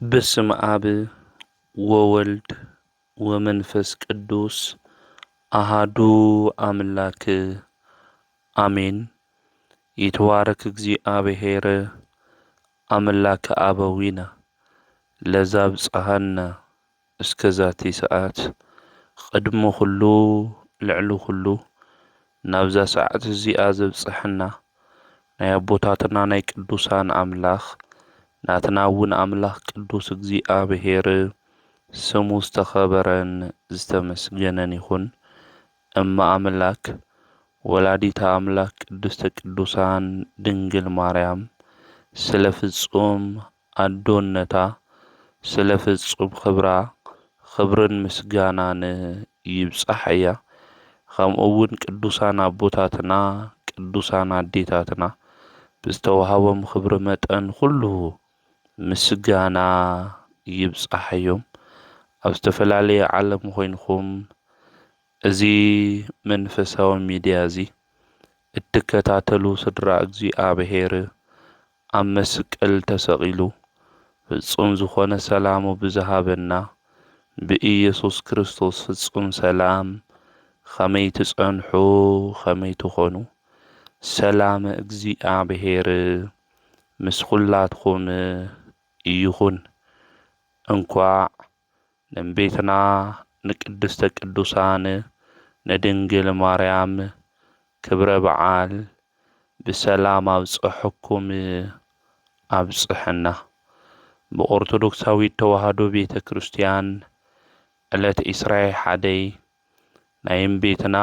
በስመ አብ ወወልድ ወመንፈስ ቅዱስ አሃዱ አምላክ አሜን። ይትባረክ እግዚአብሔር አምላከ አበዊነ ለዘአብጽሐነ እስከ ዛቲ ሰዓት ቅድሚ ኩሉ ልዕሊ ኩሉ ናብዛ ሰዓት እዚኣ ዘብጽሐና ናይ አቦታትና ናይ ቅዱሳን አምላኽ ናትና እውን አምላኽ ቅዱስ እግዚአብሔር ስሙ ዝተኸበረን ዝተመስገነን ይኹን። እማ አምላክ ወላዲተ አምላክ ቅድስተ ቅዱሳን ድንግል ማርያም ስለ ፍጹም አዶነታ ስለ ፍጹም ክብራ ክብርን ምስጋናን ይብጻሕ እያ። ከምኡ እውን ቅዱሳን አቦታትና ቅዱሳን አዴታትና ብዝተዋሃቦም ክብሪ መጠን ኩሉ ምስጋና ይብጻሕ እዮም። ኣብ ዝተፈላለየ ዓለም ኮይንኩም እዚ መንፈሳዊ ሚድያ እዚ እትከታተሉ ስድራ እግዚአብሔር ኣብ መስቀል ተሰቂሉ ፍጹም ዝኾነ ሰላሙ ብዝሃበና ብኢየሱስ ክርስቶስ ፍጹም ሰላም ከመይ ትጸንሑ ከመይ ትኾኑ ሰላም እግዚአብሔር ምስ ኩላትኩም ይኹን። እንኳዕ ንቤትና ንቅድስተ ቅዱሳን ንድንግል ማርያም ክብረ በዓል ብሰላም አብጽሕኩም አብጽሕና። ብኦርቶዶክሳዊት ተዋህዶ ቤተ ክርስቲያን ዕለት 21 ናይ እምቤትና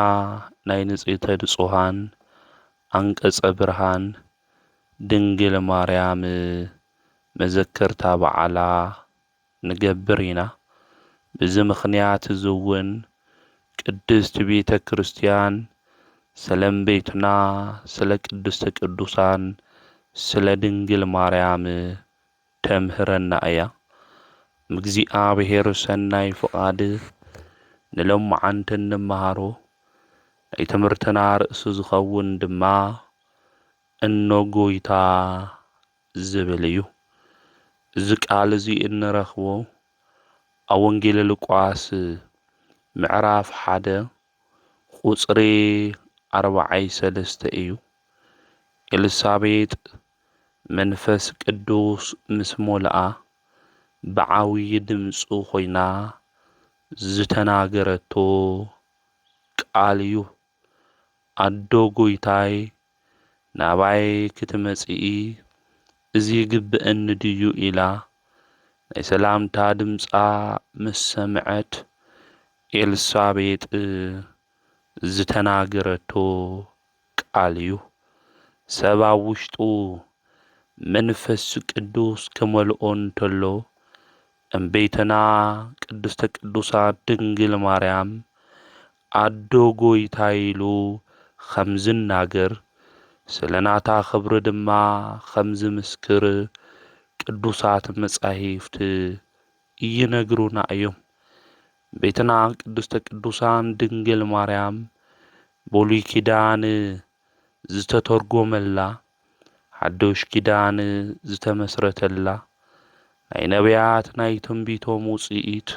ናይ ንጽሕተ ንጹሃን አንቀጸ ብርሃን ድንግል ማርያም መዘከርታ በዓላ ንገብር ኢና። ብዚ ምኽንያት እዚ እውን ቅድስቲ ቤተ ክርስቲያን ስለ እምቤትና ስለ ቅድስተ ቅዱሳን ስለ ድንግል ማርያም ተምህረና እያ። እግዚአብሔር ሰናይ ፍቓድ ንሎማዓንቲ እንመሃሮ ናይ ትምህርትና ርእሲ ዝኸውን ድማ እኖ ጎይታ ዝብል እዩ። እዚ ቃል እዚ እንረኽቦ ኣብ ወንጌል ሉቃስ ምዕራፍ 1 ቁጽሪ 43 እዩ። ኤልሳቤጥ መንፈስ ቅዱስ ምስ ሞልኣ ብዓብዪ ድምፂ ኮይና ዝተናገረቶ ቃል እዩ። ኣዶ ጎይታይ ናባይ ክትመጽኢ እዚ ግብአኒ ድዩ ኢላ ናይ ሰላምታ ድምፃ ምስ ሰምዐት ኤልሳቤጥ ዝተናገረቶ ቃል እዩ። ሰብ ኣብ ውሽጡ መንፈስ ቅዱስ ክመልኦ እንተሎ እምቤትና ቅድስተ ቅዱሳን ድንግል ማርያም ኣዶ ጎይታ ኢሉ ከም ዝናገር ስለ ናታ ክብሪ ድማ ከም ዝምስክር ቅዱሳት መጻሕፍቲ ይነግሩና እዮም። ቤትና ቅድስተ ቅዱሳን ድንግል ማርያም ብሉይ ኪዳን ዝተተርጎመላ ሓድሽ ኪዳን ዝተመስረተላ ናይ ነቢያት ናይ ትንቢቶም ውፅኢት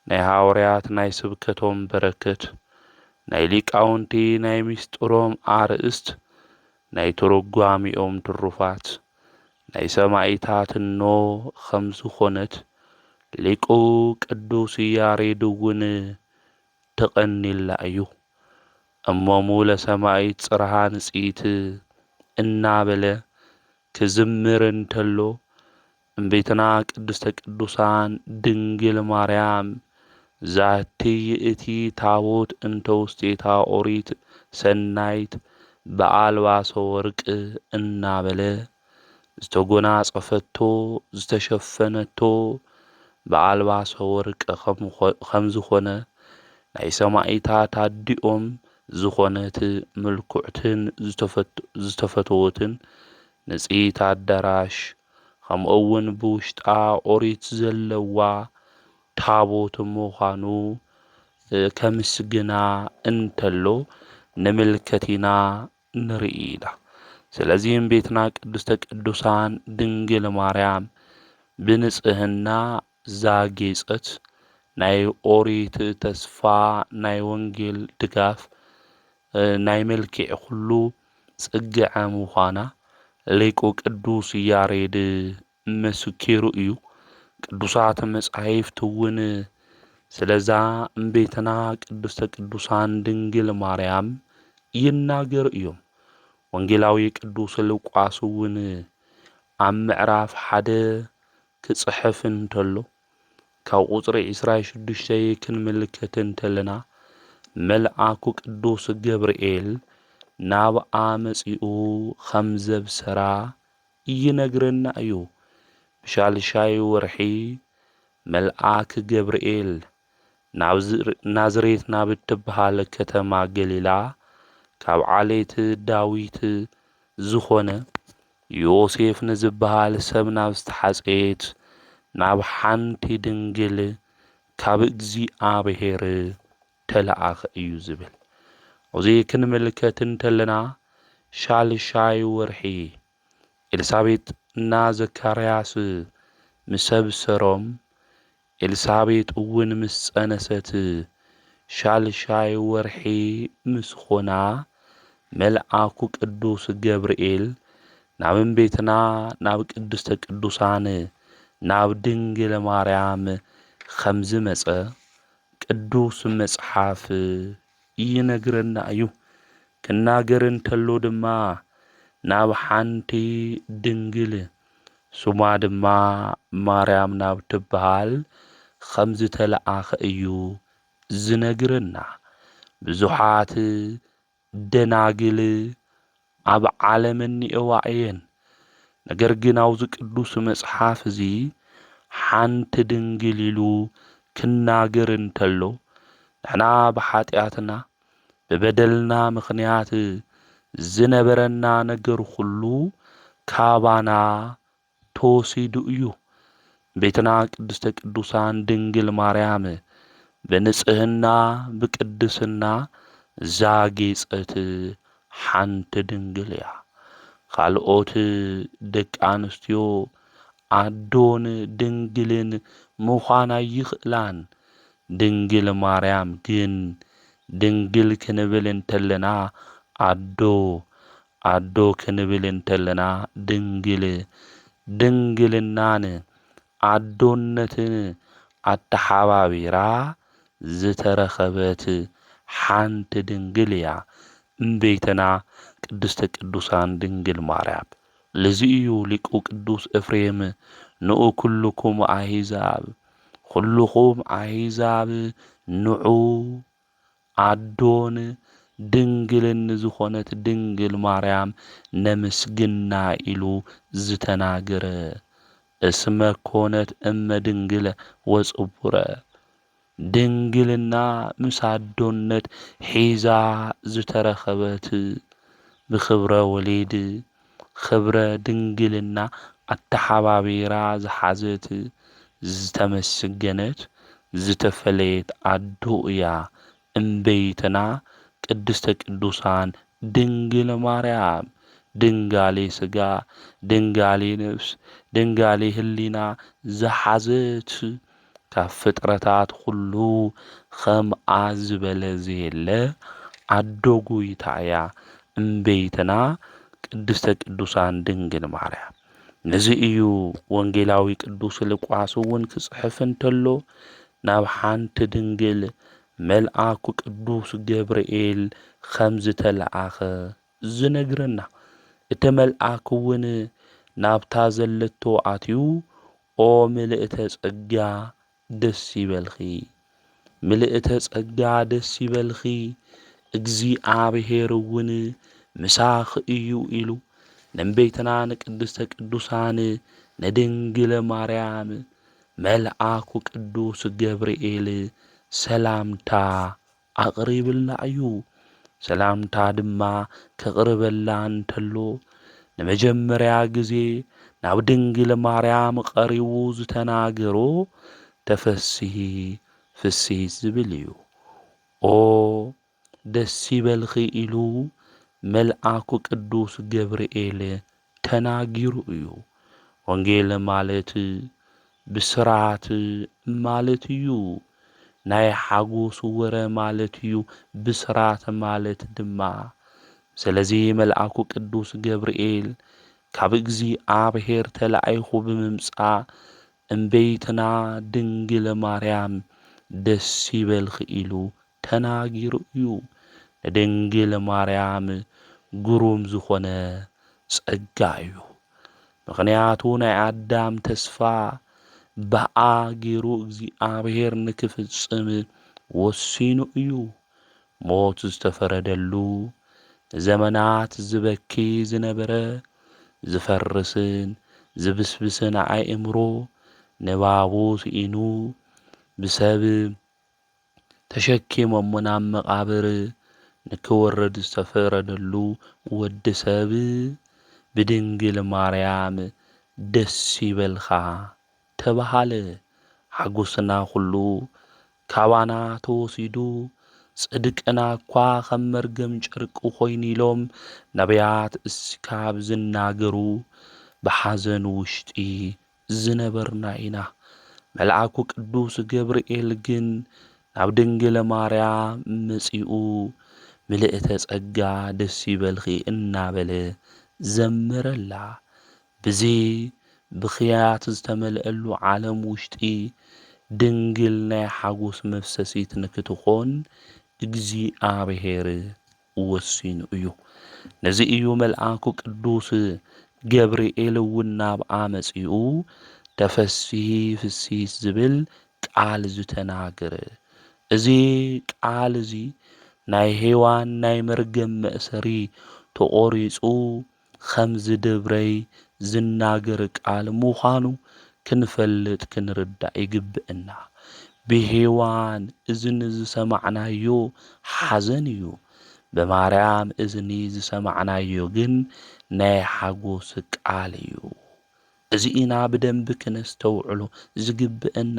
ናይ ሃዋርያት ናይ ስብከቶም በረከት ናይ ሊቃውንቲ ናይ ምስጢሮም ኣርእስት ናይ ተረጓሚኦም ትሩፋት ናይ ሰማዕታት እኖ ከም ዝኾነት ሊቁ ቅዱስ ያሬድ እውን ተቐኒላ እዩ። እሞሙ ለሰማዕት ጽርሃ ንጽኢት እናበለ ክዝምር እንተሎ እምቤትና ቅድስተ ቅዱሳን ድንግል ማርያም ዛቲ ይእቲ ታቦት እንተ ውስቴታ ኦሪት ሰናይት በአልባሶ ወርቅ እናበለ ዝተጎናጸፈቶ ዝተሸፈነቶ በአልባሶ ወርቅ ከም ዝኾነ ናይ ሰማዕታት ኣዲኦም ዝኾነት ምልኩዕትን ዝተፈተወትን ንጽሕት ኣዳራሽ ከምኡ እውን ብውሽጣ ኦሪት ዘለዋ ታቦት ምዃኑ ከምስግና እንተሎ ንምልከት ኢና ንርኢ ኢና። ስለዚህም ቤትና ቅድስተ ቅዱሳን ድንግል ማርያም ብንጽህና ዛጌጸት ናይ ኦሪት ተስፋ ናይ ወንጌል ድጋፍ ናይ መልክዕ ኩሉ ጽግዐ ምዃና ሊቁ ቅዱስ ያሬድ መስኪሩ እዩ። ቅዱሳት መጻሕፍት እውን ስለዛ እምቤትና ቅድስተ ቅዱሳን ድንግል ማርያም ይናገሩ እዮም። ወንጌላዊ ቅዱስ ሉቃስ እውን ኣብ ምዕራፍ 1 ክጽሕፍ እንተሎ ካብ ቁጽሪ 26 ክንምልከት እንተለና መልአኩ ቅዱስ ገብርኤል ናብኣ መጺኡ ከም ዘብሰራ ይነግረና እዩ። ብሻልሻይ ወርሒ መልአክ ገብርኤል ናዝሬት ናብ እትብሃል ከተማ ገሊላ ካብ ዓሌት ዳዊት ዝኾነ ዮሴፍ ንዝበሃል ሰብ ናብ ዝተሓፀየት ናብ ሓንቲ ድንግል ካብ እግዚኣብሔር ተለኣኸ እዩ ዝብል። እዚ ክንምልከት እንተለና ሻልሻይ ወርሒ ኤልሳቤጥ እና ዘካርያስ ምስ ኣብሰሮም ኤልሳቤጥ እውን ምስ ጸነሰት ሻልሻይ ወርሒ ምስ ኾና መልአኩ ቅዱስ ገብርኤል ናብ እምቤትና ናብ ቅድስተ ቅዱሳን ናብ ድንግል ማርያም ከም ዝመጸ ቅዱስ መጽሓፍ ይነግረና እዩ። ክናገር እንተሎ ድማ ናብ ሓንቲ ድንግል ሱማ ድማ ማርያም ናብ ትበሃል ከም ዝተለኣኸ እዩ ዝነግረና። ብዙሓት ደናግል ኣብ ዓለም እኒአዋ እየን። ነገር ግን ኣብዚ ቅዱስ መጽሓፍ እዚ ሓንቲ ድንግል ኢሉ ክናገር እንተሎ ንሕና ብኃጢአትና ብበደልና ምኽንያት ዝነበረና ነገር ሁሉ ካባና ተወሲዱ እዩ። ቤትና ቅድስተ ቅዱሳን ድንግል ማርያም በንጽህና ብቅድስና ዛጌጸት ሓንቲ ድንግል እያ። ካልኦት ደቂ ኣንስትዮ ኣዶን ድንግልን ምዃና ይኽእላን። ድንግል ማርያም ግን ድንግል ክንብል እንተለና ኣዶ ክንብል እንተለና ድንግል ድንግልናን ኣዶነትን ኣተሓባቢራ ዝተረኸበት ሓንቲ ድንግል እያ እምቤትና ቅድስተ ቅዱሳን ድንግል ማርያም። ለዚ እዩ ሊቁ ቅዱስ ኤፍሬም ንዑ ኩልኩም ኣሕዛብ ንዑ ኣዶን ድንግልን ዝኾነት ድንግል ማርያም ነምስግና ኢሉ ዝተናገረ። እስመ ኮነት እመ ድንግለ ወጽቡረ ድንግልና ምስ ኣዶነት ሒዛ ዝተረኸበት ብኽብረ ወሊድ ኽብረ ድንግልና ኣተሓባቢራ ዝሓዘት ዝተመስገነት ዝተፈለየት ኣዶ እያ እምቤትና ቅድስተ ቅዱሳን ድንግል ማርያም። ድንጋሌ ሥጋ ድንጋሌ ነፍስ ድንጋሌ ህሊና ዝሓዘት ካብ ፍጥረታት ሁሉ ኸምኣ ዝበለ ዘየለ ኣዶ ጎይታ እያ እምቤትና ቅድስተ ቅዱሳን ድንግል ማርያም። ነዚ እዩ ወንጌላዊ ቅዱስ ሉቃስ እውን ክጽሕፍ እንተሎ ናብ ሓንቲ ድንግል መልአኩ ቅዱስ ገብርኤል ከም ዝተለኣኸ ዝነግረና። እቲ መልአክ እውን ናብታ ዘለቶ ኣትዩ ኦ ምልእተ ጸጋ ደስ ይበልኺ፣ ምልእተ ጸጋ ደስ ይበልኺ፣ እግዚኣብሔር እውን ምሳኺ እዩ ኢሉ ንእምቤትና ንቅድስተ ቅዱሳን ንድንግል ማርያም መልአኩ ቅዱስ ገብርኤል ሰላምታ ኣቕሪብላ እዩ። ሰላምታ ድማ ከቕርበላ እንተሎ ንመጀመርያ ጊዜ ናብ ድንግል ማርያም ቀሪቡ ዝተናገሮ ተፈስሒ ፍስሒት ዝብል እዩ። ኦ ደስ ይበልኺ ኢሉ መልአኩ ቅዱስ ገብርኤል ተናጊሩ እዩ። ወንጌል ማለት ብስራት ማለት እዩ። ናይ ሓጎስ ወረ ማለት እዩ ብስራት ማለት ድማ። ስለዚ መልአኩ ቅዱስ ገብርኤል ካብ እግዚኣብሔር ተላኢኹ ብምምጻእ እምበይትና ድንግል ማርያም ደስ ይበልኺ ኢሉ ተናጊሩ እዩ። ንድንግል ማርያም ግሩም ዝኾነ ጸጋ እዩ። ምኽንያቱ ናይ ኣዳም ተስፋ በኣ ገይሩ እግዚኣብሔር ንክፍጽም ወሲኑ እዩ። ሞት ዝተፈረደሉ ዘመናት ዝበኪ ዝነበረ ዝፈርስን ዝብስብስን ኣእምሮ ንባቡ ስኢኑ ብሰብ ተሸኪሞሞ ናብ መቓብር ንክወርድ ዝተፈረደሉ ወዲ ሰብ ብድንግል ማርያም ደስ ይበልኻ ተባሃለ። ሓጎስና ኩሉ ካባና ተወሲዱ ጽድቅና እኳ ኸም መርገም ጨርቂ ኾይኑ ኢሎም ነቢያት እስካብ ዝናገሩ ብሓዘን ውሽጢ ዝነበርና ኢና። መልአኩ ቅዱስ ገብርኤል ግን ናብ ድንግል ማርያም መጺኡ ምልእተ ጸጋ ደስ ይበልኺ እናበለ ዘመረላ። ብዚ ብኽያት ዝተመልአሉ ዓለም ውሽጢ ድንግል ናይ ሓጎስ መፍሰሲት ንክትኾን እግዚአብሔር ወሲኑ እዩ። ነዚ እዩ መልአኩ ቅዱስ ገብርኤል እውን ናብኣ መጺኡ ተፈሲሒ ፍሲስ ዝብል ቃል ዝተናገረ። እዚ ቃል እዚ ናይ ሔዋን ናይ መርገም መእሰሪ ተቖሪጹ ኸም ዝድብረይ ዝናገር ቃል ምዃኑ ክንፈልጥ ክንርዳእ ይግብአና። ብሔዋን እዝኒ ዝሰማዕናዮ ሓዘን እዩ። ብማርያም እዝኒ ዝሰማዕናዮ ግን ናይ ሓጎስ ቃል እዩ። እዚ ኢና ብደንቢ ክነስተውዕሎ ዝግብአና።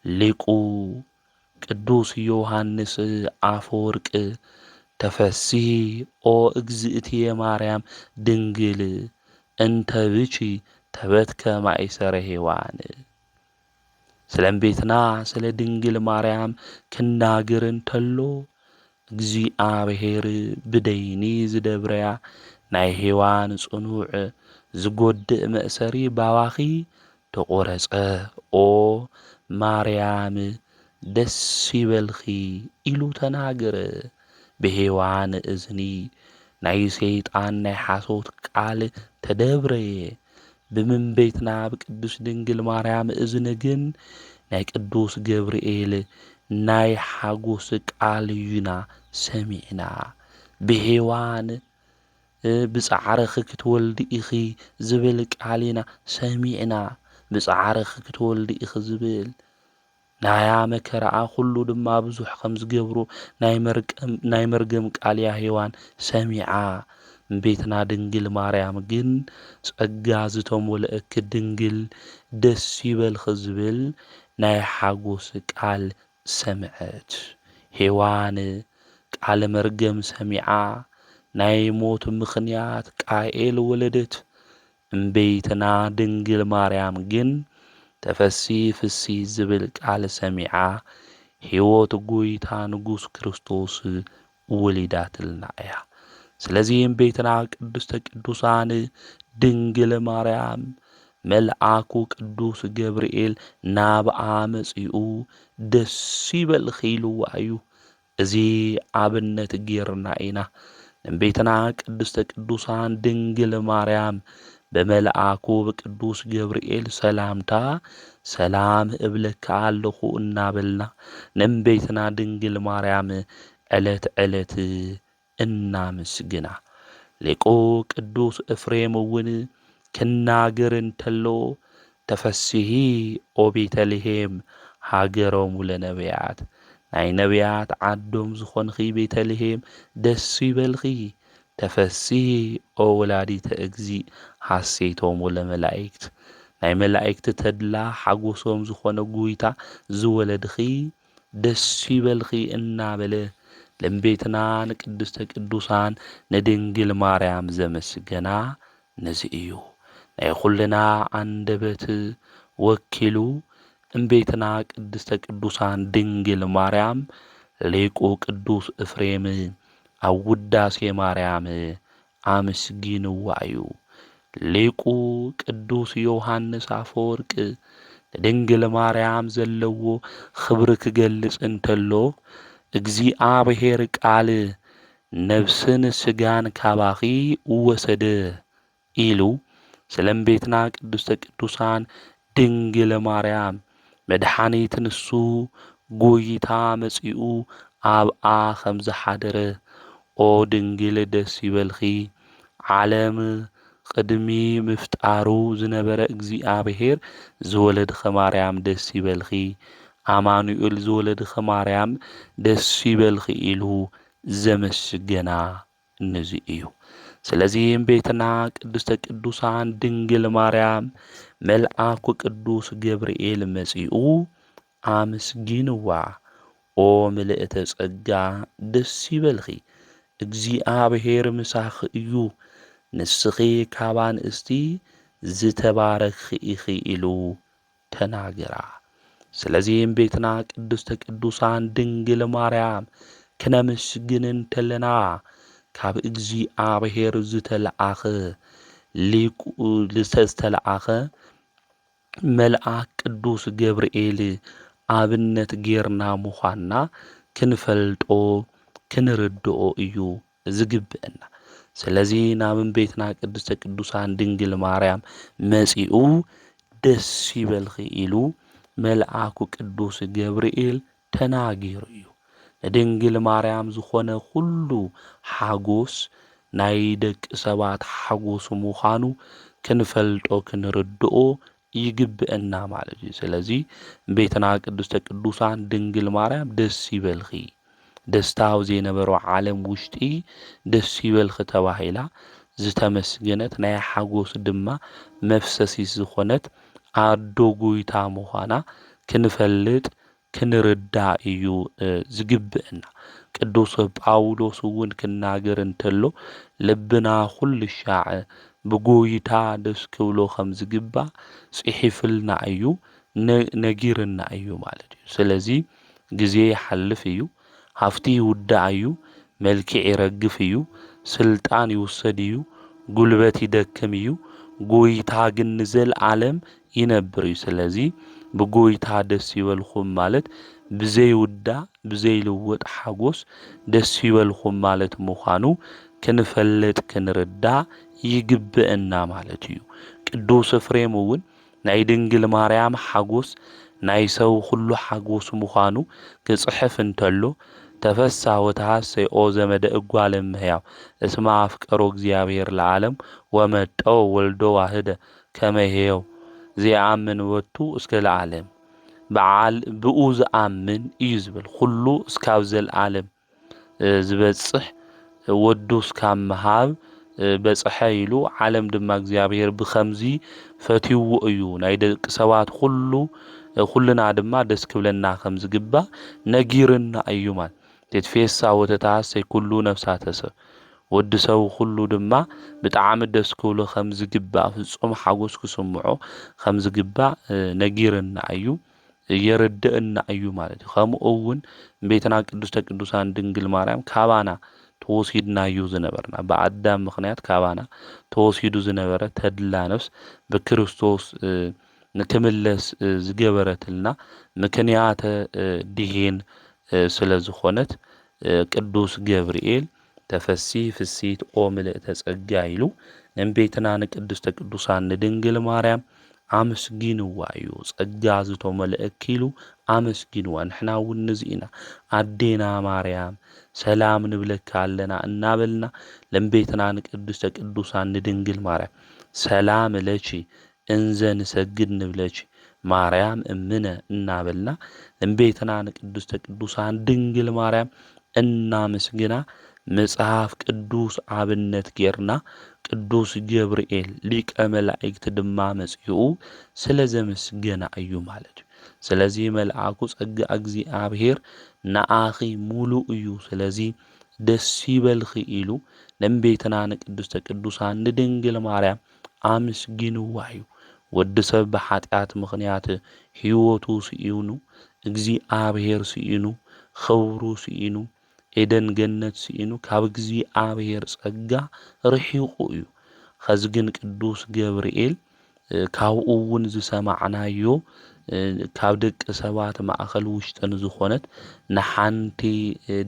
ሊቁ ቅዱስ ዮሐንስ አፈወርቅ ተፈሲሒ ኦ እግዝእትየ ማርያም ድንግል እንተ ብኪ ተበትከ ማእሰረ ሔዋን። ስለ እመቤትና ስለ ድንግል ማርያም ክናገር እንተሎ እግዚአብሔር ብደይኒ ዝደብረያ ናይ ሔዋን ጽኑዕ ዝጐድእ መእሰሪ ባባኺ ተቖረጸ። ኦ ማርያም ደስ ይበልኺ ኢሉ ተናገረ። ብሔዋን እዝኒ ናይ ሰይጣን ናይ ሓሶት ቃል ተደብረየ። ብምንበይትና ብቅዱስ ድንግል ማርያም እዝኒ ግን ናይ ቅዱስ ገብርኤል ናይ ሓጎስ ቃል እዩና ሰሚዕና። ብሔዋን ብጻዕርኺ ክትወልዲ ኢኺ ዝብል ቃል ኢና ሰሚዕና። ብጻዕርኺ ክትወልዲ ኢኺ ዝብል ናያ መከራኣ ኩሉ ድማ ብዙሕ ከም ዝገብሩ ናይ መርገም ቃል ያ ሔዋን ሰሚዓ። እመቤትና ድንግል ማርያም ግን ጸጋ ዝተመልአኪ ድንግል ደስ ይበልኺ ዝብል ናይ ሓጎስ ቃል ሰምዐት። ሔዋን ቃል መርገም ሰሚዓ ናይ ሞት ምኽንያት ቃኤል ወለደት። እምበይትና ድንግል ማርያም ግን ተፈሲሒ ፍሲሕ ዝብል ቃል ሰሚዓ ሕይወት ጐይታ ንጉስ ክርስቶስ ወሊዳትልና እያ። ስለዚ እምቤትና ቅድስተ ቅዱሳን ድንግል ማርያም መልአኩ ቅዱስ ገብርኤል ናብኣ መጺኡ ደስ ይበልኺ ኢልዋ እዩ። እዚ ኣብነት ጌርና ኢና እምቤትና ቅድስተ ቅዱሳን ድንግል ማርያም በመልአኩ በቅዱስ ገብርኤል ሰላምታ ሰላም እብለካ ኣለኹ እናበልና ንእምቤትና ድንግል ማርያም ዕለት ዕለት እናምስግና። ሊቁ ቅዱስ ኤፍሬም እውን ክናገር እንተሎ ተፈሲሒ ኦ ቤተልሔም ሃገሮሙ ለነቢያት፣ ናይ ነቢያት ዓዶም ዝኾንኺ ቤተልሔም ደስ ይበልኺ። ተፈሲሒ ኦ ወላዲተ እግዚእ ሓሴቶሙ ለመላእክት፣ ናይ መላእክቲ ተድላ ሓጎሶም ዝኾነ ጐይታ ዝወለድኺ ደስ ይበልኺ እናበለ ለእምቤትና ንቅድስተ ቅዱሳን ንድንግል ማርያም ዘመስገና ነዚ እዩ። ናይ ኹልና አንደበት ወኪሉ እምቤትና ቅድስተ ቅዱሳን ድንግል ማርያም ሊቁ ቅዱስ ኤፍሬም ኣብ ውዳሴ ማርያም ኣመስጊንዋ እዩ። ሊቁ ቅዱስ ዮሐንስ አፈወርቅ ድንግል ማርያም ዘለዎ ክብሪ ክገልጽ እንተሎ እግዚአብሔር ቃል ነፍስን ስጋን ካባኺ ወሰደ ኢሉ ስለ እመቤትና ቅድስተ ቅዱሳን ድንግል ማርያም መድኃኒት ንሱ ጎይታ መጺኡ ኣብኣ ከም ዝሓደረ ኦ ድንግል ደስ ይበልኺ ዓለም ቅድሚ ምፍጣሩ ዝነበረ እግዚአብሔር ዝወለድኸ ማርያም ደስ ይበልኺ አማኑኤል ዝወለድኸ ማርያም ደስ ይበልኺ ኢሉ ዘመስገና እነዚህ እዩ። ስለዚህም ቤትና ቅድስተ ቅዱሳን ድንግል ማርያም መልአኩ ቅዱስ ገብርኤል መጺኡ አመስጊንዋ ኦ ምልእተ ጸጋ ደስ ይበልኺ እግዚአብሔር ምሳኺ እዩ ንስኺ ካባ ንእስቲ ዝተባረኽኺ ኢኺ ኢሉ ተናገራ። ስለዚህም ቤትና ቅድስተ ቅዱሳን ድንግል ማርያም ክነመስግን እንተለና ካብ እግዚአብሔር ዝተለኣኸ ሊቁ ዝተለኣኸ መልአክ ቅዱስ ገብርኤል ኣብነት ጌርና ምዃንና ክንፈልጦ ክንርድኦ እዩ ዝግብአና። ስለዚ ናብ እመቤትና ቅድስተ ቅዱሳን ድንግል ማርያም መጺኡ ደስ ይበልኺ ኢሉ መልአኩ ቅዱስ ገብርኤል ተናጊሩ እዩ። ንድንግል ማርያም ዝኾነ ኩሉ ሓጎስ ናይ ደቂ ሰባት ሓጎስ ምዃኑ ክንፈልጦ ክንርድኦ ይግብአና ማለት እዩ። ስለዚ እመቤትና ቅድስተ ቅዱሳን ድንግል ማርያም ደስ ይበልኺ ደስታው ዘይነበሮ ዓለም ውሽጢ ደስ ይበልኺ ተባሂላ ዝተመስገነት ናይ ሓጎስ ድማ መፍሰሲ ዝኾነት ኣዶ ጎይታ ምዃና ክንፈልጥ ክንርዳእ እዩ ዝግብአና። ቅዱስ ጳውሎስ እውን ክናገር እንተሎ ልብና ኩሉ ሻዕ ብጎይታ ደስ ክብሎ ከም ዝግባእ ጽሒፍልና እዩ ነጊርና እዩ ማለት እዩ። ስለዚ ግዜ ይሓልፍ እዩ ሃፍቲ ይውዳእ እዩ መልክዕ ይረግፍ እዩ ስልጣን ይውሰድ እዩ ጉልበት ይደክም እዩ ጎይታ ግን ንዘለዓለም ይነብር እዩ። ስለዚ ብጎይታ ደስ ይበልኹም ማለት ብዘይውዳእ ብዘይልወጥ ሓጎስ ደስ ይበልኹም ማለት ምዃኑ ክንፈልጥ ክንርዳእ ይግብአና ማለት እዩ። ቅዱስ ኤፍሬም እውን ናይ ድንግል ማርያም ሓጎስ ናይ ሰብ ኩሉ ሓጎስ ምዃኑ ክጽሕፍ እንተሎ ተፈሳ ወተሐሰይ ኦ ዘመደ እጓለ እመሕያው እስመ አፍቀሮ እግዚአብሔር ለዓለም ወመጠው ወልዶ ዋህደ ከመ ሕያው ዘይአምን ወቱ እስከ ለዓለም ብኡ ዝኣምን እዩ ዝብል ኩሉ እስካብ ዘለዓለም ዝበጽሕ ወዱ እስካብ ምሃብ በጽሐ ኢሉ ዓለም ድማ እግዚአብሔር ብኸምዚ ፈትይዎ እዩ ናይ ደቂ ሰባት ኩሉና ድማ ደስ ክብለና ከም ዝግባእ ነጊርና እዩ ማለት ተትፌሳ ወተተሐሰይ ኩሉ ነፍሳተ ሰብ ወዲ ሰብ ኩሉ ድማ ብጣዕሚ ደስ ክብሎ ከም ዝግባእ ፍጹም ሓጎስ ክስምዖ ከም ዝግባእ ነጊርና እዩ የርድአና እዩ ማለት እዩ። ከምኡ እውን እመቤትና ቅድስተ ቅዱሳን ድንግል ማርያም ካባና ተወሲድና እዩ ዝነበርና ብኣዳም ምክንያት ካባና ተወሲዱ ዝነበረ ተድላ ነፍስ ብክርስቶስ ንክምለስ ዝገበረትልና ምክንያተ ድኂን ስለ ዝኾነት ቅዱስ ገብርኤል ተፈሲ ፍሲት ኦ ምልእተ ጸጋ ኢሉ ንእመቤትና ንቅድስተ ቅዱሳን ንድንግል ማርያም አመስጊንዋ እዩ። ጸጋ ዝተመልአኪ ኢሉ አመስጊንዋ። ንሕና እውን ንዚኢና ኣዴና ማርያም ሰላም ንብለካ ኣለና እናበልና ለእመቤትና ንቅድስተ ቅዱሳን ንድንግል ማርያም ሰላም ለቺ እንዘ ንሰግድ ንብለቺ ማርያም እምነ እናበልና ለእመቤትና ንቅድስተ ቅዱሳን ድንግል ማርያም እናመስግና መጽሐፍ ቅዱስ አብነት ጌርና ቅዱስ ገብርኤል ሊቀ መላእክት ድማ መጽኡ ስለ ዘመስገና እዩ ማለት እዩ። ስለዚህ መልአኩ ጸጋ እግዚአብሔር ንኣኺ ሙሉእ እዩ ስለዚ ደስ ይበልኺ ኢሉ ለእመቤትና ንቅድስተ ቅዱሳን ንድንግል ማርያም አመስጊንዋ እዩ። ወድሰብ በኃጢአት ምኽንያት ሕይወቱ ስኢኑ እግዚአብሔር ስኢኑ ኽብሩ ስኢኑ ኤደን ገነት ስኢኑ ካብ እግዚአብሔር ጸጋ ርሒቑ እዩ። ኸዚ ግን ቅዱስ ገብርኤል ካብኡ እውን ዝሰማዕናዮ ካብ ደቂ ሰባት ማእኸል ውሽጠን ዝኾነት ንሓንቲ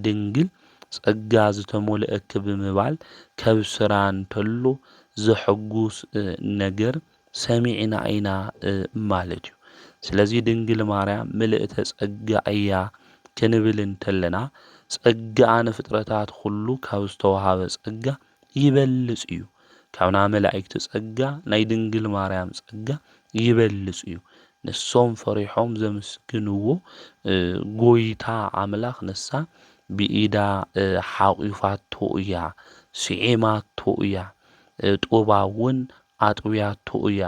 ድንግል ጸጋ ዝተመልአኪ ብምባል ከብስራ እንተሎ ዘሐጉስ ነገር ሰሚዕና ኢና ማለት እዩ። ስለዚ ድንግል ማርያም ምልእተ ጸጋ እያ ክንብል እንተለና ጸጋኣ ንፍጥረታት ኩሉ ካብ ዝተወሃበ ጸጋ ይበልጽ እዩ። ካብና መላእክቲ ጸጋ ናይ ድንግል ማርያም ጸጋ ይበልጽ እዩ። ንሶም ፈሪሖም ዘመስግንዎ ጎይታ ኣምላኽ ንሳ ብኢዳ ሓቝፋቶ እያ፣ ስዒማቶ እያ፣ ጡባ እውን ኣጥብያቶ እያ፣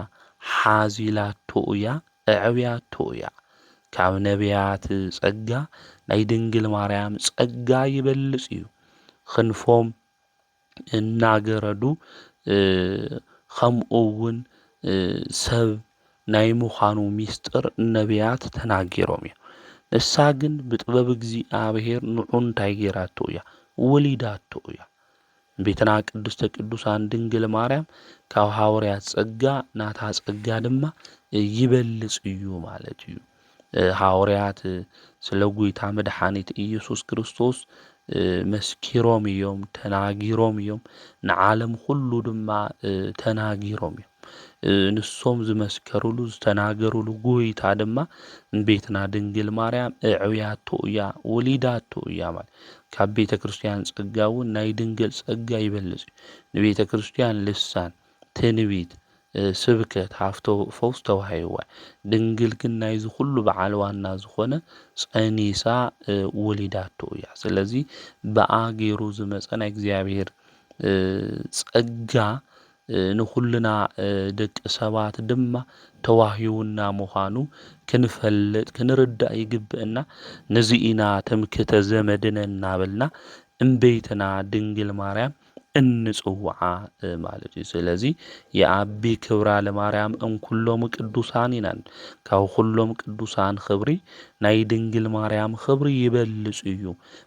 ሓዚላቶ እያ፣ ኣዕብያቶ እያ። ካብ ነቢያት ጸጋ ናይ ድንግል ማርያም ጸጋ ይበልጽ እዩ። ክንፎም እናገረዱ ከምኡውን ሰብ ናይ ምዃኑ ምስጢር ነቢያት ተናጊሮም እዮም። ንሳ ግን ብጥበብ እግዚአብሔር ንዑ እንታይ ጌራቶ እያ? ወሊዳቶ እያ። ቤትና ቅድስተ ቅዱሳን ድንግል ማርያም ካብ ሐዋርያት ጸጋ ናታ ጸጋ ድማ ይበልጽ እዩ ማለት እዩ። ሐዋርያት ስለ ጐይታ መድኃኒት ኢየሱስ ክርስቶስ መስኪሮም እዮም፣ ተናጊሮም እዮም፣ ንዓለም ሁሉ ድማ ተናጊሮም እዮም። ንሶም ዝመስከሩሉ ዝተናገሩሉ ጐይታ ድማ ቤትና ድንግል ማርያም ኣዕብያቶ እያ፣ ወሊዳቶ እያ ማለት ካብ ቤተ ክርስቲያን ጸጋ እውን ናይ ድንግል ጸጋ ይበልጽ እዩ። ንቤተ ክርስቲያን ልሳን፣ ትንቢት፣ ስብከት፣ ሃፍቶ ፈውስ ተዋሂብዋ። ድንግል ግን ናይዚ ኩሉ በዓል ዋና ዝኾነ ጸኒሳ ወሊዳቶ እያ። ስለዚ በኣ ገይሩ ዝመጸ ናይ እግዚአብሔር ጸጋ ንኹልና ደቂ ሰባት ድማ ተዋሂቡና ምዃኑ ክንፈልጥ ክንርዳእ ይግብአና። ነዚ ኢና ትምክህተ ዘመድነ እናበልና እምቤትና ድንግል ማርያም እንጽውዓ ማለት እዩ። ስለዚ የአቢ ክብራ ለማርያም እምኩሎም ቅዱሳን ኢና። ካብ ኩሎም ቅዱሳን ኽብሪ ናይ ድንግል ማርያም ኽብሪ ይበልጽ እዩ።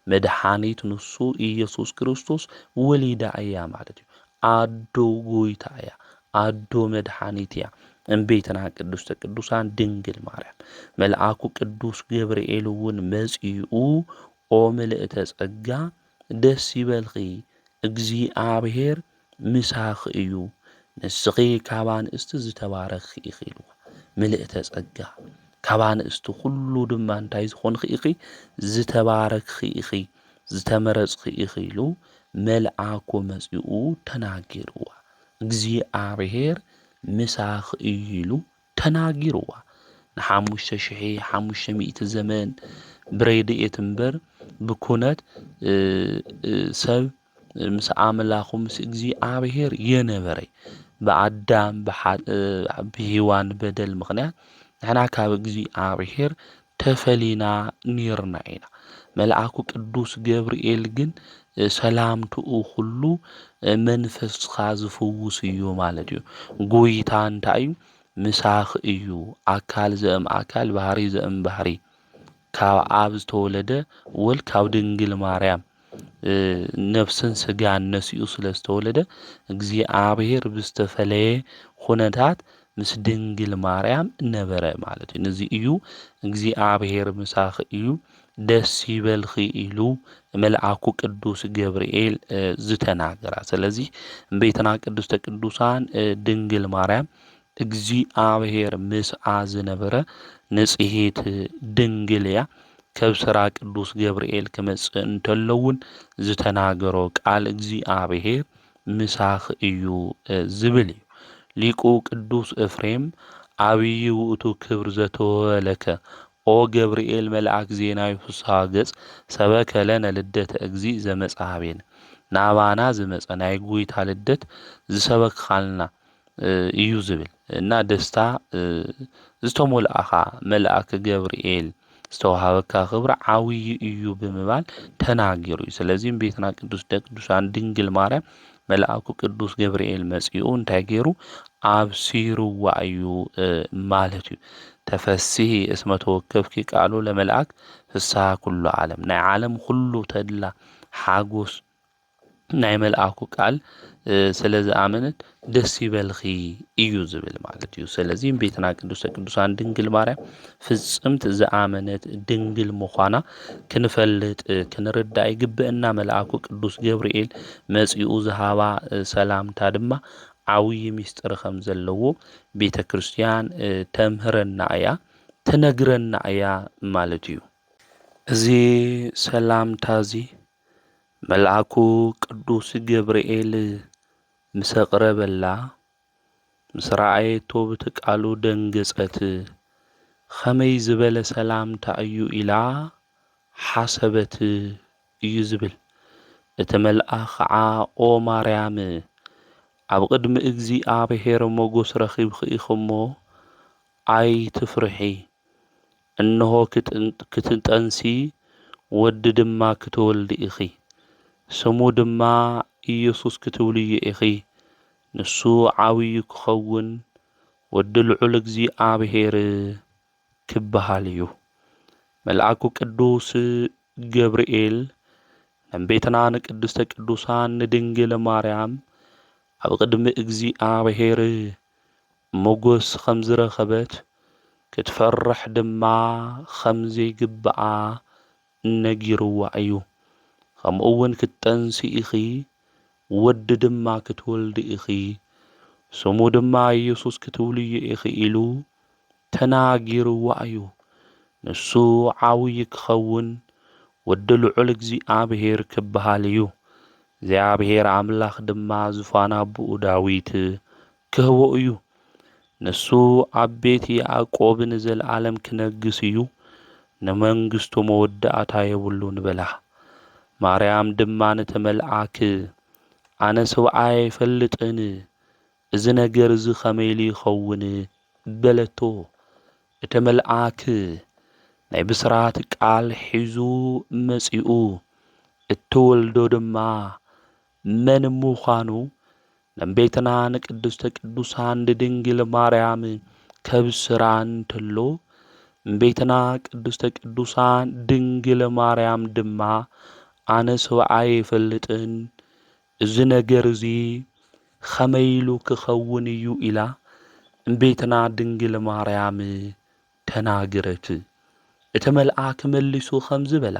መድኃኒት ንሱ ኢየሱስ ክርስቶስ ወሊዳ እያ ማለት እዩ። ኣዶ ጐይታ እያ፣ ኣዶ መድኃኒት እያ። እምቤትና ቅድስተ ቅዱሳን ድንግል ማርያም መልአኩ ቅዱስ ገብርኤል እውን መጺኡ ኦ ምልእተ ጸጋ ደስ ይበልኺ እግዚአብሔር ምሳኺ እዩ፣ ንስኺ ካብ አንስቲ ዝተባረኽኺ ኢኺ ኢልዋ። ምልእተ ጸጋ ካብ አንስቲ ኩሉ ድማ እንታይ ዝኾንኺ ኢኺ? ዝተባረኽኺ ኢኺ፣ ዝተመረጽኺ ኢኺ ኢሉ መልአኩ መጺኡ ተናጊርዋ። እግዚአብሔር ምሳኺ እዩ ኢሉ ተናጊርዋ። ን5,500 ዘመን ብረድኤት እምበር ብኩነት ሰብ ምስ ኣምላኹ ምስ እግዚአብሔር የነበረ ብኣዳም ብሔዋን በደል ምኽንያት ንሕና ካብ እግዚአብሔር ተፈሊና ኔርና ኢና። መልአኩ ቅዱስ ገብርኤል ግን ሰላምትኡ ሁሉ መንፈስኻ ዝፍውስ እዩ ማለት እዩ። ጐይታ እንታይ እዩ? ምሳኽ እዩ። ኣካል ዘእም ኣካል፣ ባህሪ ዘእም ባህሪ፣ ካብ ኣብ ዝተወለደ ወልድ ካብ ድንግል ማርያም ነፍስን ስጋን ነሲኡ ስለ ዝተወለደ እግዚአብሔር ብዝተፈለየ ኩነታት ምስ ድንግል ማርያም ነበረ ማለት እዩ። ነዚ እዩ እግዚአብሔር ምሳኺ እዩ ደስ ይበልኺ ኢሉ መልአኩ ቅዱስ ገብርኤል ዝተናገራ። ስለዚ እምቤትና ቅድስተ ቅዱሳን ድንግል ማርያም እግዚአብሔር ምስኣ ዝነበረ ንጽሔት ድንግል እያ። ከብስራ ቅዱስ ገብርኤል ክመጽእ እንተለውን ዝተናገሮ ቃል እግዚአብሔር ምሳኽ እዩ ዝብል እዩ። ሊቁ ቅዱስ ኤፍሬም ዓብዪ ውእቱ ክብር ዘተወለከ ኦ ገብርኤል መልአክ ዜናዊ ፍስሓ ገጽ ሰበከ ለነ ልደተ እግዚእ ዘመጽአቤነ ናባና ዝመጸ ናይ ጐይታ ልደት ዝሰበክኻልና እዩ ዝብል እና ደስታ ዝተሞልአኻ መልአክ ገብርኤል ዝተዋሃበካ ክብሪ ዓብዪ እዩ ብምባል ተናጊሩ እዩ። ስለዚ ቤትና ቅዱሳን ድንግል ማርያም መልአኩ ቅዱስ ገብርኤል መጺኡ እንታይ ገይሩ? አብሲርዋ እዩ ማለት እዩ። ተፈሲሒ እስመ ተወከፍኪ ቃሉ ለመልአክ ፍስሓ ኩሉ ዓለም ናይ ዓለም ኩሉ ተድላ ሓጎስ ናይ መልአኩ ቃል ስለ ዝኣመነት ደስ ይበልኺ እዩ ዝብል ማለት እዩ። ስለዚ ቤትና ቅድስተ ቅዱሳን ድንግል ማርያም ፍጽምቲ ዝኣመነት ድንግል ምዃና ክንፈልጥ ክንርዳእ ይግብአና። መልአኩ ቅዱስ ገብርኤል መጺኡ ዝሃባ ሰላምታ ድማ ዓብዪ ምስጢር ከም ዘለዎ ቤተ ክርስቲያን ተምህረና እያ ትነግረና እያ ማለት እዩ። እዚ ሰላምታ እዚ መልአኩ ቅዱስ ገብርኤል ምስ ኣቕረበላ ምስ ረኣየቶ በቲ ቃሉ ደንገጸት። ኸመይ ዝበለ ሰላምታ እዩ ኢላ ሓሰበት እዩ ዝብል። እቲ መልአኽ ከዓ ኦ ማርያም ኣብ ቅድሚ እግዚኣብሔር ሞገስ ረኺብኺ ኢኹሞ ኣይትፍርሒ፣ እነሆ ክትጠንሲ ወዲ ድማ ክትወልዲ ኢኺ፣ ስሙ ድማ ኢየሱስ ክትብልዮ ኢኺ። ንሱ ዓብዪ ክኸውን ወዲ ልዑል እግዚኣብሔር ክበሃል እዩ። መልአኩ ቅዱስ ገብርኤል ንቤትና ንቅድስተ ቅዱሳን ንድንግል ማርያም ኣብ ቅድሚ እግዚኣብሔር ሞገስ ከም ዝረኸበት ክትፈርሕ ድማ ከም ዘይግብኣ ነጊርዋ እዩ። ከምኡ እውን ክትጠንሲ ኢኺ ወዲ ድማ ክትወልዲ ኢኺ፣ ስሙ ድማ ኢየሱስ ክትብልዮ ኢኺ ኢሉ ተናጊርዋ እዩ። ንሱ ዓብዪ ክኸውን ወዲ ልዑል እግዚኣብሔር ክበሃል እዩ። እግዚኣብሔር ኣምላኽ ድማ ዙፋን ኣቦኡ ዳዊት ክህቦ እዩ። ንሱ ኣብ ቤት ያዕቆብ ንዘለዓለም ክነግስ እዩ፣ ንመንግሥቱ መወዳእታ የብሉን በላ። ማርያም ድማ ነቲ መልአክ ኣነ ሰብኣይ ኣይፈልጥን፣ እዚ ነገር እዚ ኸመይ ኢሉ ይኸውን በለቶ። እቲ መልአክ ናይ ብስራት ቃል ሒዙ መጺኡ እትወልዶ ድማ መን ምዃኑ ንቤትና ንቅድስተ ቅዱሳን ድንግል ማርያም ከብስራ እንተሎ ቤትና ቅድስተ ቅዱሳን ድንግል ማርያም ድማ ኣነ ሰብኣይ ኣይፈልጥን፣ እዚ ነገር እዚ ኸመይ ኢሉ ክኸውን እዩ ኢላ ቤትና ድንግል ማርያም ተናግረት። እቲ መልአክ መሊሱ ከም ዝበላ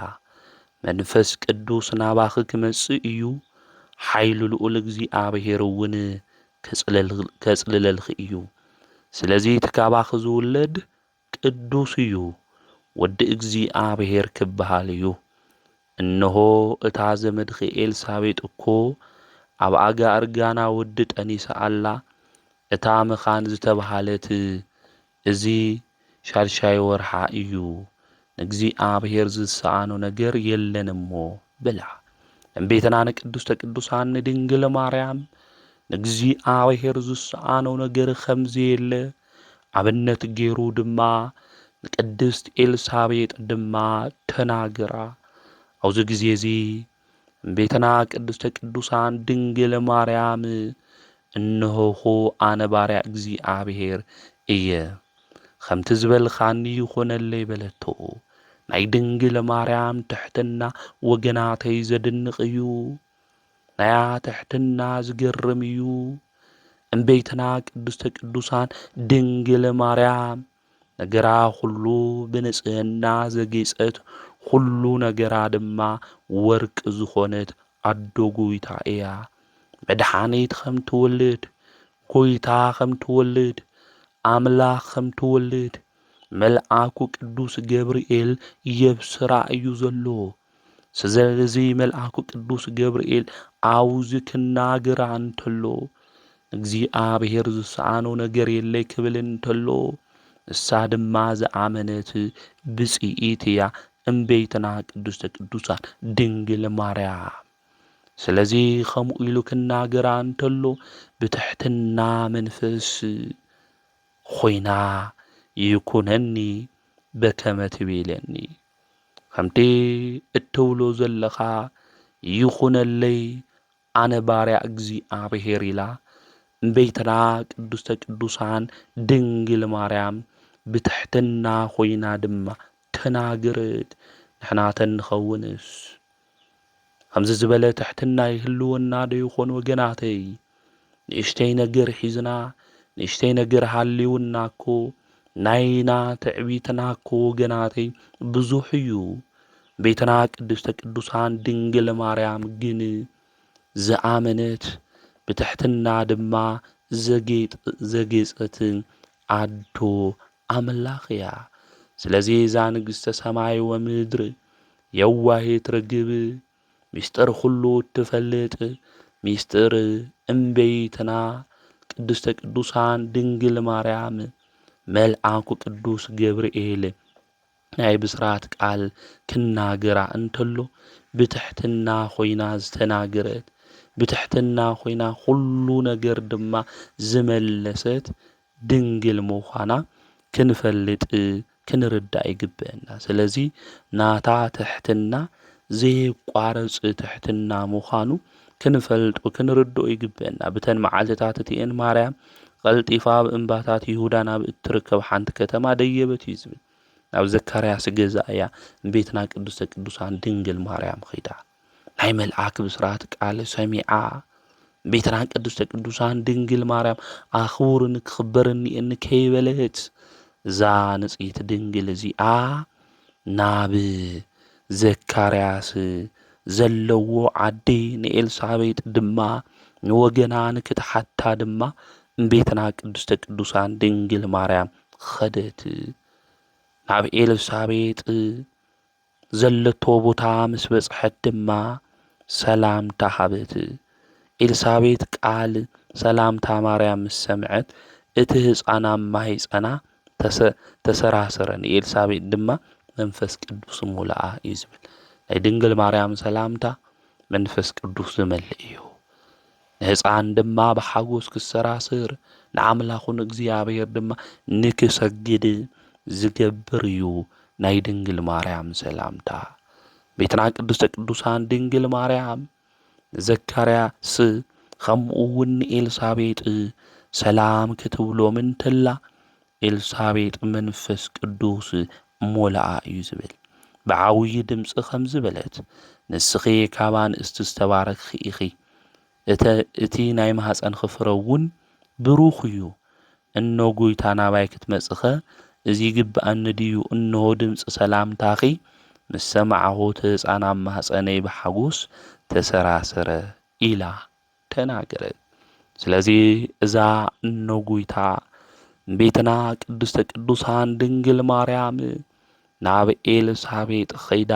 መንፈስ ቅዱስ ናባኺ ክመጽእ እዩ፣ ሓይሊ ልዑል እግዚኣብሔር እውን ከጽልለልኺ እዩ። ስለዚ እቲ ካባኺ ዝውለድ ቅዱስ እዩ፣ ወዲ እግዚኣብሔር ክበሃል እዩ። እነሆ እታ ዘመድኺ ኤልሳቤጥ እኮ ኣብ ኣጋእርጋና ወዲ ጠኒሳ ኣላ። እታ መኻን ዝተባሃለት እዚ ሻድሻይ ወርሓ እዩ፣ ንእግዚኣብሔር ዝሰኣኖ ነገር የለን እሞ ብላ። እምቤትና ንቅድስተ ቅዱሳን ንድንግል ማርያም ንእግዚኣብሔር ዝሰኣኖ ነገር ከምዘየለ ኣብነት ገይሩ ድማ ንቅድስት ኤልሳቤጥ ድማ ተናግራ። ኣብዚ ግዜ እዚ እምቤትና ቅድስተ ቅዱሳን ድንግል ማርያም እነሆ ኣነ ባርያ እግዚኣብሔር እየ፣ ከምቲ ዝበልኻኒ ይኹነለይ በለቶ። ናይ ድንግል ማርያም ትሕትና ወገናተይ ዘድንቕ እዩ፣ ናያ ትሕትና ዝገርም እዩ። እምቤትና ቅድስተ ቅዱሳን ድንግል ማርያም ነገራ ሁሉ ብንጽህና ዘጌጸት፣ ሁሉ ነገራ ድማ ወርቂ ዝኾነት ኣዶ ጎይታ እያ። መድኃኒት ከም ትወልድ፣ ጎይታ ከም ትወልድ፣ ኣምላኽ ከም ትወልድ መልአኩ ቅዱስ ገብርኤል የብስራ እዩ ዘሎ። ስለዚ መልአኩ ቅዱስ ገብርኤል ኣውዚ ክናገራ እንተሎ እግዚአብሔር ዝሰኣኖ ነገር የለይ ክብል እንተሎ እሳ ድማ ዝኣመነት ብፅኢት እያ እምቤትና ቅድስተ ቅዱሳን ድንግል ማርያም። ስለዚ ከምኡ ኢሉ ክናገራ እንተሎ ብትሕትና መንፈስ ኮይና ይኩነኒ በከመ ትቤለኒ፣ ከምቲ እትብሎ ዘለኻ ይኹነለይ ኣነ ባርያ እግዚኣብሔር ኢላ ቤትና ቅድስተ ቅዱሳን ድንግል ማርያም ብትሕትና ኾይና ድማ ተናግርት ንሕና ተንኸውንስ ከምዚ ዝበለ ትሕትና ይህልወና ዶ ይኾን ወገናተይ? ንእሽተይ ነገር ሒዝና ንእሽተይ ነገር ሃልዩና እኮ ናይና ትዕቢትና እኮ ወገናተይ ብዙሕ እዩ። ቤትና ቅድስተ ቅዱሳን ድንግል ማርያም ግን ዝኣመነት ብትሕትና ድማ ዘጌጸት ኣዶ ኣምላኽ እያ። ስለዚ እዛ ንግሥተ ሰማይ ወምድሪ የዋሂት ርግብ ምስጢር ኩሉ ትፈልጥ ምስጢር እምበይትና ቅድስተ ቅዱሳን ድንግል ማርያም መልአኩ ቅዱስ ገብርኤል ናይ ብስራት ቃል ክናገራ እንተሎ ብትሕትና ኾይና ዝተናገረት ብትሕትና ኾይና ኩሉ ነገር ድማ ዝመለሰት ድንግል ምዃና ክንፈልጥ ክንርዳእ ይግብአና። ስለዚ ናታ ትሕትና ዘይቋረጽ ትሕትና ምዃኑ ክንፈልጦ ክንርድኦ ይግብአና። ብተን መዓልትታት እቲአን ማርያም ቀልጢፋ ብእምባታት ይሁዳ ናብ እትርከብ ሓንቲ ከተማ ደየበት እዩ ዝብል ናብ ዘካርያስ ገዛ እያ ቤትና ቅድስተ ቅዱሳን ድንግል ማርያም ኸይዳ ናይ መልአክ ብስራት ቃል ሰሚዓ ቤትና ቅድስተ ቅዱሳን ድንግል ማርያም ኣኽቡርን ክኽበርኒ እኒ ከይበለት እዛ ንጽሕቲ ድንግል እዚኣ ናብ ዘካርያስ ዘለዎ ዓዲ ንኤልሳቤጥ ድማ ንወገና ንክትሓታ ድማ ቤትና ቅድስተ ቅዱሳን ድንግል ማርያም ኸደት። ናብ ኤልሳቤጥ ዘለቶ ቦታ ምስ በጽሐት ድማ ሰላምታ ሃበት። ኤልሳቤጥ ቃል ሰላምታ ማርያም ምስ ሰምዐት እቲ ህፃና ማህፀና ተሰራሰረ። ንኤልሳቤጥ ድማ መንፈስ ቅዱስ ሙልአ እዩ ዝብል ናይ ድንግል ማርያም ሰላምታ መንፈስ ቅዱስ ዝመልእ እዩ። ንህፃን ድማ ብሓጎስ ክሰራስር ንኣምላኹን እግዚኣብሔር ድማ ንክሰግድ ዝገብር እዩ ናይ ድንግል ማርያም ሰላምታ። ቤትና ቅድስተ ቅዱሳን ድንግል ማርያም ዘካርያስ ከምኡ እውን ኤልሳቤጥ ሰላም ክትብሎም እንተላ ኤልሳቤጥ መንፈስ ቅዱስ ሞልአ እዩ ዝብል ብዓብዪ ድምፂ ከም ዝበለት ንስኺ ካብ አንስቲ ዝተባረክኺ ኢኺ እቲ ናይ ማህፀንኺ ፍረ እውን ብሩኽ እዩ እኖ ጎይታ ናባይ ክትመጽኸ እዚ ይግብአኒ ድዩ እንሆ ድምፂ ሰላምታኺ ምስ ሰማዕኹ እቲ ህፃን ኣብ ማህፀነይ ብሓጎስ ተሰራሰረ ኢላ ተናገረት። ስለዚ እዛ እኖ ጎይታ ቤትና ቅድስተ ቅዱሳን ድንግል ማርያም ናብ ኤልሳቤጥ ኸይዳ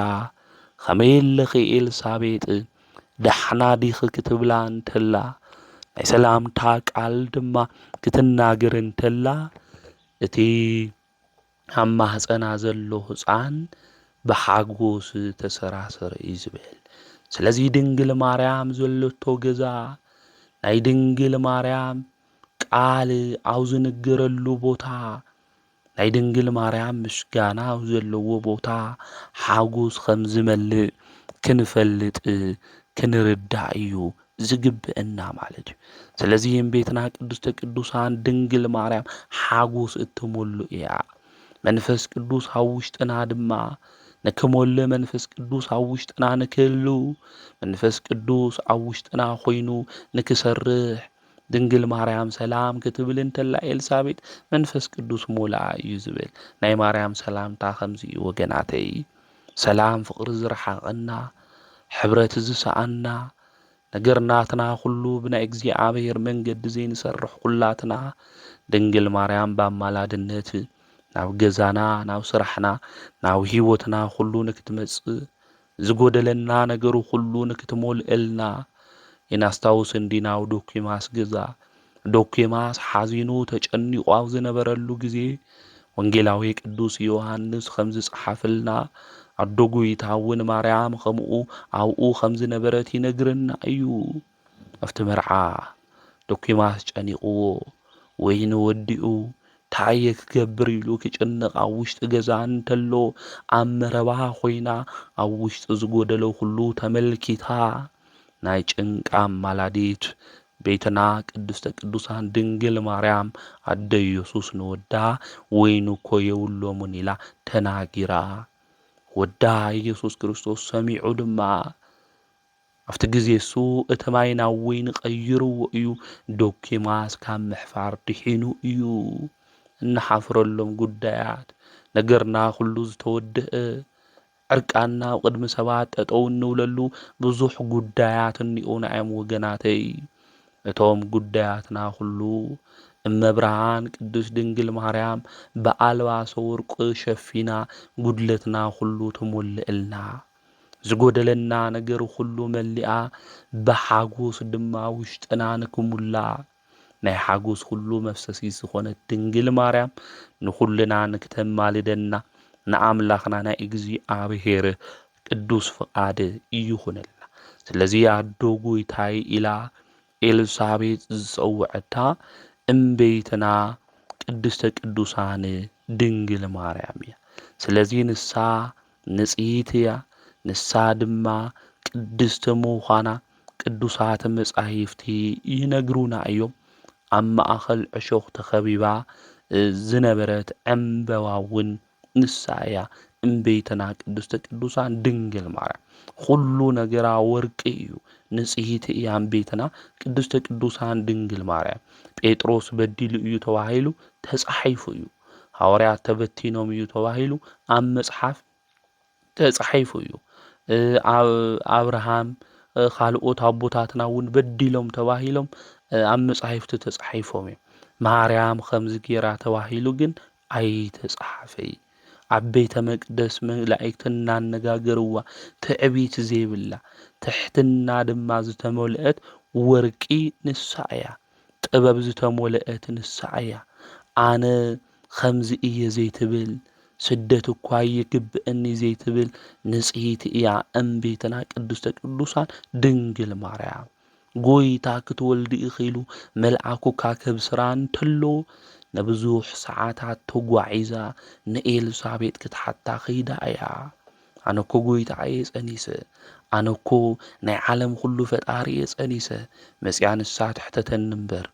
ከመይ ኣለኺ ኤልሳቤጥ ደሕና ዲኺ ክትብላ እንተላ ናይ ሰላምታ ቃል ድማ ክትናገር እንተላ እቲ ኣብ ማህፀና ዘሎ ህፃን ብሓጎስ ተሰራሰረ እዩ ዝብል። ስለዚ ድንግል ማርያም ዘለቶ ገዛ ናይ ድንግል ማርያም ቃል ኣብ ዝንገረሉ ቦታ ናይ ድንግል ማርያም ምስጋና ኣብ ዘለዎ ቦታ ሓጎስ ከም ዝመልእ ክንፈልጥ ክንርዳእ እዩ ዝግብአና ማለት እዩ። ስለዚ ቤትና ቅድስተ ቅዱሳን ድንግል ማርያም ሓጎስ እትመሉ እያ። መንፈስ ቅዱስ ኣብ ውሽጥና ድማ ንክመልእ መንፈስ ቅዱስ ኣብ ውሽጥና ንክህሉ መንፈስ ቅዱስ ኣብ ውሽጥና ኮይኑ ንክሰርሕ ድንግል ማርያም ሰላም ክትብል እንተላ ኤልሳቤጥ መንፈስ ቅዱስ ሞልአ እዩ ዝብል ናይ ማርያም ሰላምታ ከምዚ እዩ ወገናተይ። ሰላም ፍቕሪ ዝረሓቐና ሕብረት ዝሰኣና ነገርናትና ኩሉ ብናይ እግዚኣብሔር መንገዲ ዘይንሰርሕ ኩላትና ድንግል ማርያም በኣማላድነት ናብ ገዛና ናብ ስራሕና ናብ ህይወትና ኩሉ ንክትመጽእ ዝጎደለና ነገሩ ኩሉ ንክትሞልአልና የናስታውስ እንዲ ናብ ዶኪማስ ገዛ ዶኪማስ ሓዚኑ ተጨኒቑ ኣብ ዝነበረሉ ጊዜ ወንጌላዊ ቅዱስ ዮሐንስ ከም ዝጸሓፈልና ኣዶ ጎይታ እውን ማርያም ከምኡ ኣብኡ ከም ዝነበረት ይነግረና እዩ። ኣብቲ መርዓ ዶኪማስ ጨኒቕዎ ወይኒ ወዲኡ ታየ ክገብር ኢሉ ክጭንቕ ኣብ ውሽጢ ገዛ እንተሎ ኣብ መረባ ኾይና ኣብ ውሽጢ ዝጎደሎ ኩሉ ተመልኪታ ናይ ጭንቃ ኣማላዲት ቤትና ቅድስተ ቅዱሳን ድንግል ማርያም አደ ኢየሱስ ንወዳ ወይኑ እኮ የውሎሙን ኢላ ተናጊራ ወዳ ኢየሱስ ክርስቶስ ሰሚዑ ድማ ኣብቲ ግዜ እሱ እቲ ማይ ናብ ወይኒ ቀይርዎ እዩ ዶኪማስ ካብ ምሕፋር ድሒኑ እዩ እናሓፍረሎም ጉዳያት ነገርና ኩሉ ዝተወድአ ዕርቃና ቅድሚ ሰባት ጠጠው እንብለሉ ብዙሕ ጉዳያት እኒኡና እዮም ወገናተይ እቶም ጉዳያትና ሁሉ እመብርሃን ቅድስት ድንግል ማርያም በአልባሰ ወርቅ ሸፊና ጉድለትና ሁሉ ትሞልእልና ዝጎደለና ነገር ሁሉ መሊኣ በሓጎስ ድማ ውሽጥና ንክሙላእ ናይ ሓጎስ ሁሉ መፍሰሲ ዝኾነት ድንግል ማርያም ንኹልና ንክተማልደና ንኣምላኽና ናይ እግዚኣብሔር ቅዱስ ፍቃድ ይኹነልና። ስለዚ ኣዶ ጎይታይ ኢላ ኤልሳቤጥ ዝፀውዐታ እምቤትና ቅድስተ ቅዱሳን ድንግል ማርያም እያ። ስለዚ ንሳ ንጽይት እያ ንሳ ድማ ቅድስቲ ምዃና ቅዱሳት መጻሕፍቲ ይነግሩና እዮም። ኣብ ማእኸል ዕሾኽ ተኸቢባ ዝነበረት ዕምበባ እውን ንሳ እያ እምቤትና ቅድስተ ቅዱሳን ድንግል ማርያም። ኩሉ ነገራ ወርቂ እዩ ንጽይት እያ እምቤትና ቅድስተ ቅዱሳን ድንግል ማርያም። ጴጥሮስ በዲሉ እዩ ተባሂሉ ተጻሒፉ እዩ። ሐዋርያት ተበቲኖም እዩ ተባሂሉ ኣብ መጽሓፍ ተጻሒፉ እዩ። አብርሃም ካልኦት ኣቦታትና እውን በዲሎም ተባሂሎም ኣብ መጻሕፍቲ ተጻሒፎም እዮም። ማርያም ከምዚ ጌራ ተባሂሉ ግን ኣይተጻሓፈይ። ኣብ ቤተ መቅደስ መላእክቲ እናነጋገርዋ ትዕቢት ዘይብላ ትሕትና ድማ ዝተመልአት ወርቂ ንሳ እያ። ጥበብ ዝተመልአት ንሳ እያ። ኣነ ከምዚ እየ ዘይትብል ስደት እኳ ይግብአኒ ዘይትብል ንጽይት እያ እምቤትና ቅድስተ ቅዱሳን ድንግል ማርያም። ጎይታ ክትወልዲ ኢኺሉ መልአኩ ከብስራ እንተሎ ነብዙሕ ሰዓታት ተጓዒዛ ንኤልሳቤጥ ክትሓታ ኸይዳ እያ። ኣነኮ ጎይታ እየ ጸኒሰ፣ ኣነኮ ናይ ዓለም ኩሉ ፈጣሪ እየ ጸኒሰ። መጽያ ንሳ ትሕተተኒ እምበር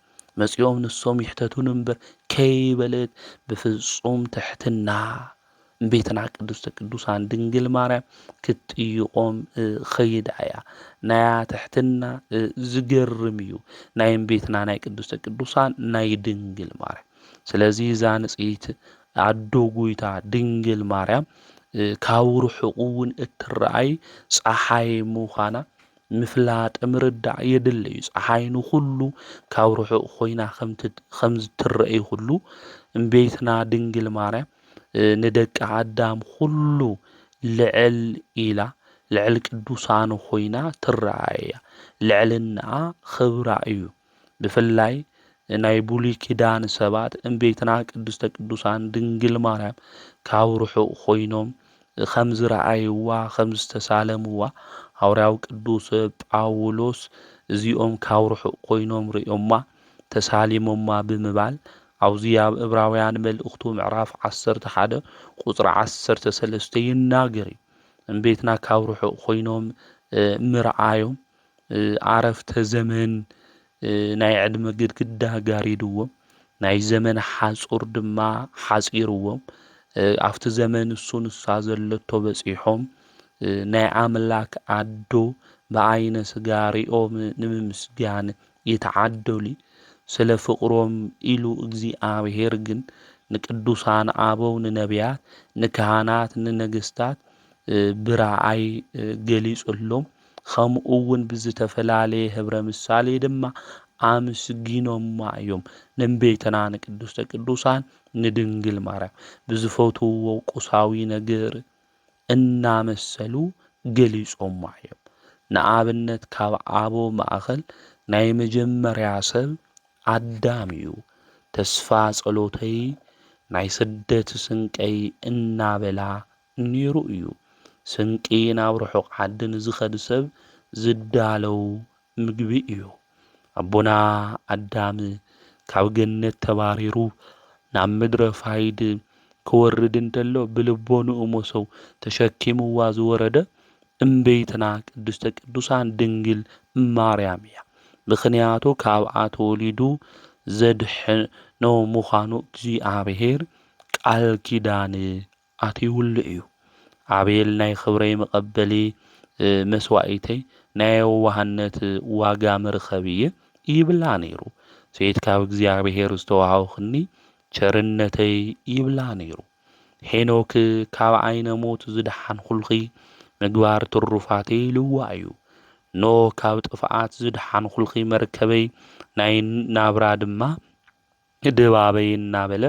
መጽኦም ንሶም ይሕተቱን እምበር ከይበለት ብፍጹም ትሕትና እምቤትና ቅድስተ ቅዱሳን ድንግል ማርያም ክትጥይቖም ኸይዳ እያ። ናያ ትሕትና ዝገርም እዩ ናይ እምቤትና ናይ ቅድስተ ቅዱሳን ናይ ድንግል ማርያም። ስለዚ እዛ ንጽይት ኣዶ ጎይታ ድንግል ማርያም ካብ ርሑቕ እውን እትረኣይ ፀሓይ ምዃና ምፍላጥ ምርዳእ የድሊ እዩ። ፀሓይ ንኹሉ ካብ ርሑቕ ኮይና ከምዝትረአይ ሁሉ እምቤትና ድንግል ማርያም ንደቂ ኣዳም ሁሉ ልዕል ኢላ ልዕል ቅዱሳን ኮይና ትረኣይ እያ። ልዕልናኣ ክብራ እዩ። ብፍላይ ናይ ብሉይ ኪዳን ሰባት እምቤትና ቅድስተ ቅዱሳን ድንግል ማርያም ካብ ርሑቕ ኮይኖም ከም ዝረኣይዋ ከም ዝተሳለምዋ ሐዋርያው ቅዱስ ጳውሎስ እዚኦም ካብ ርሑቕ ኮይኖም ርዮማ ተሳሊሞማ ብምባል ኣብዚ ኣብ ዕብራውያን መልእኽቱ ምዕራፍ 11 ቁጽሪ 13 ይናገር እዩ። እምቤትና ካብ ርሑቕ ኮይኖም ምርኣዮም ዓረፍተ ዘመን ናይ ዕድመ ግድግዳ ጋሪድዎም ናይ ዘመን ሓጹር ድማ ሓጺርዎም ኣብቲ ዘመን እሱ ንሳ ዘለቶ በጺሖም ናይ ኣምላክ ኣዶ ብዓይነ ሥጋ ሪኦም ንምምስጋን ይተዓደሉ ስለ ፍቕሮም ኢሉ እግዚኣብሔር ግን ንቅዱሳን ኣበው ንነቢያት ንካህናት ንነገስታት ብረኣይ ገሊጹሎም ከምኡ እውን ብዝተፈላለየ ህብረ ምሳሌ ድማ ኣመስጊኖማ እዮም ንእምቤትና ንቅድስተ ቅዱሳን ንድንግል ማርያም ብዝፈትውዎ ቁሳዊ ነገር እናመሰሉ ገሊጾማ እዮም። ንኣብነት ካብ ኣቦ ማእኸል ናይ መጀመርያ ሰብ ኣዳም እዩ። ተስፋ ጸሎተይ ናይ ስደት ስንቀይ እናበላ ነይሩ እዩ። ስንቂ ናብ ርሑቕ ዓዲ ንዝኸድ ሰብ ዝዳለው ምግቢ እዩ። ኣቦና ኣዳም ካብ ገነት ተባሪሩ ናብ ምድረ ፋይድ ክወርድ እንተሎ ብልቦኑ እሞሰው ተሸኪምዋ ዝወረደ እምቤትና ቅድስተ ቅዱሳን ድንግል ማርያም እያ። ምኽንያቱ ካብኣ ተወሊዱ ዘድሕኖ ምዃኑ እግዚኣብሔር ቃል ኪዳን ኣትይውሉ እዩ። አቤል ናይ ክብረይ መቐበሊ መስዋዕተይ ናይ የዋህነት ዋጋ መርኸቢ ይብላ ነይሩ። ሴት ካብ እግዚኣብሔር ዝተዋሃብኽኒ ቸርነተይ ይብላ ነይሩ። ሄኖክ ካብ ዓይነ ሞት ዝድሓንኩልኺ ምግባር ትሩፋተይ ይልዋ እዩ። ኖህ ካብ ጥፍኣት ዝድሓንኩልኺ መርከበይ ናይ ናብራ ድማ ድባበይ እናበለ